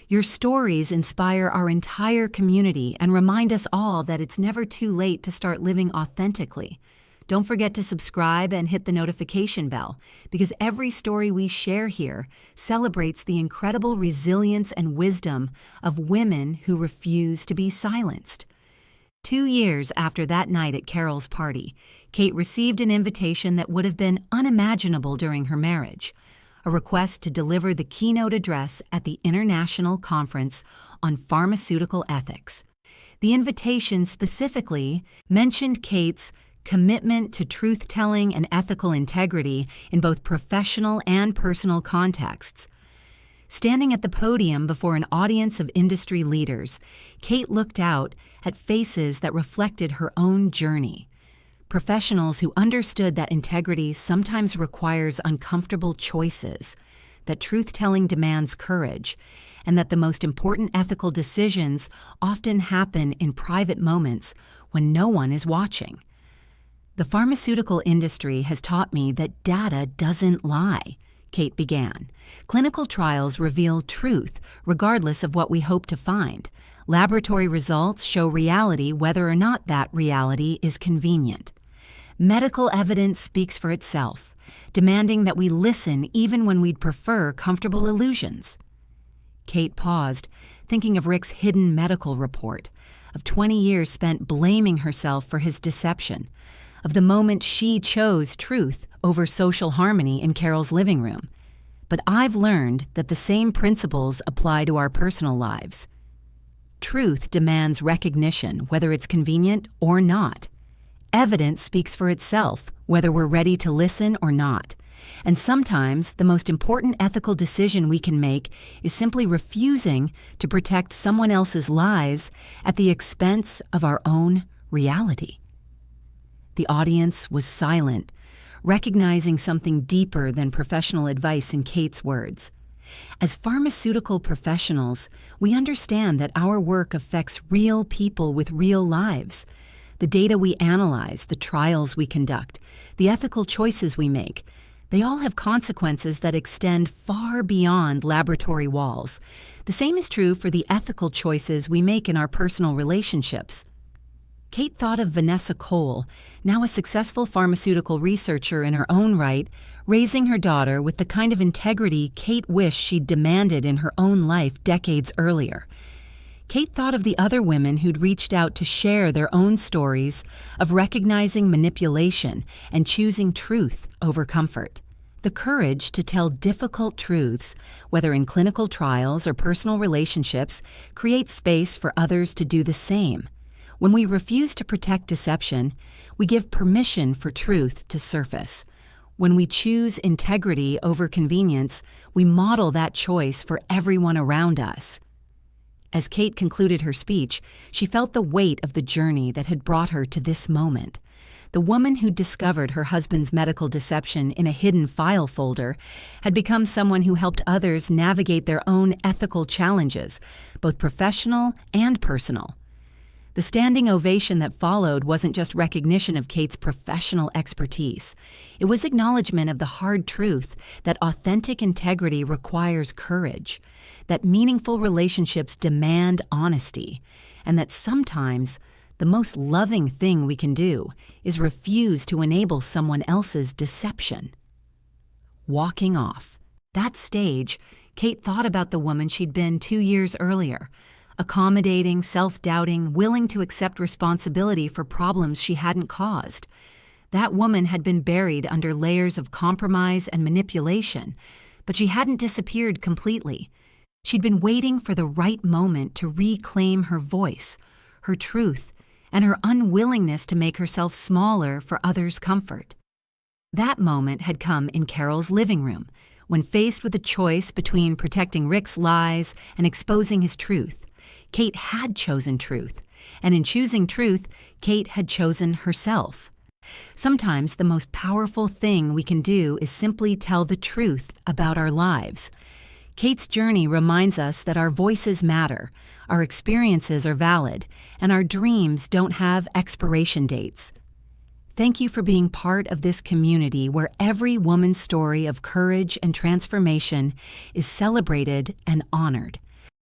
A: Your stories inspire our entire community and remind us all that it's never too late to start living authentically. Don't forget to subscribe and hit the notification bell, because every story we share here celebrates the incredible resilience and wisdom of women who refuse to be silenced. 2 years after that night at Carol's party, Kate received an invitation that would have been unimaginable during her marriage, a request to deliver the keynote address at the International Conference on Pharmaceutical Ethics. The invitation specifically mentioned Kate's commitment to truth-telling and ethical integrity in both professional and personal contexts. Standing at the podium before an audience of industry leaders, Kate looked out at faces that reflected her own journey. Professionals who understood that integrity sometimes requires uncomfortable choices, that truth-telling demands courage, and that the most important ethical decisions often happen in private moments when no one is watching. "The pharmaceutical industry has taught me that data doesn't lie," Kate began. "Clinical trials reveal truth regardless of what we hope to find. Laboratory results show reality whether or not that reality is convenient. Medical evidence speaks for itself, demanding that we listen even when we'd prefer comfortable illusions." Kate paused, thinking of Rick's hidden medical report, of 20 years spent blaming herself for his deception, of the moment she chose truth over social harmony in Carol's living room. "But I've learned that the same principles apply to our personal lives." Truth demands recognition, whether it's convenient or not. Evidence speaks for itself, whether we're ready to listen or not. And sometimes the most important ethical decision we can make is simply refusing to protect someone else's lies at the expense of our own reality. The audience was silent, recognizing something deeper than professional advice in Kate's words. As pharmaceutical professionals, we understand that our work affects real people with real lives. The data we analyze, the trials we conduct, the ethical choices we make, they all have consequences that extend far beyond laboratory walls. The same is true for the ethical choices we make in our personal relationships. Kate thought of Vanessa Cole, now a successful pharmaceutical researcher in her own right, raising her daughter with the kind of integrity Kate wished she'd demanded in her own life decades earlier. Kate thought of the other women who'd reached out to share their own stories of recognizing manipulation and choosing truth over comfort. The courage to tell difficult truths, whether in clinical trials or personal relationships, creates space for others to do the same. When we refuse to protect deception, we give permission for truth to surface. When we choose integrity over convenience, we model that choice for everyone around us. As Kate concluded her speech, she felt the weight of the journey that had brought her to this moment. The woman who discovered her husband's medical deception in a hidden file folder had become someone who helped others navigate their own ethical challenges, both professional and personal. The standing ovation that followed wasn't just recognition of Kate's professional expertise. It was acknowledgement of the hard truth that authentic integrity requires courage, that meaningful relationships demand honesty, and that sometimes the most loving thing we can do is refuse to enable someone else's deception. Walking off. That stage, Kate thought about the woman she'd been 2 years earlier, accommodating, self-doubting, willing to accept responsibility for problems she hadn't caused. That woman had been buried under layers of compromise and manipulation, but she hadn't disappeared completely. She'd been waiting for the right moment to reclaim her voice, her truth, and her unwillingness to make herself smaller for others' comfort. That moment had come in Carol's living room, when faced with a choice between protecting Rick's lies and exposing his truth. Kate had chosen truth, and in choosing truth, Kate had chosen herself. Sometimes the most powerful thing we can do is simply tell the truth about our lives. Kate's journey reminds us that our voices matter, our experiences are valid, and our dreams don't have expiration dates. Thank you for being part of this community where every woman's story of courage and transformation is celebrated and honored.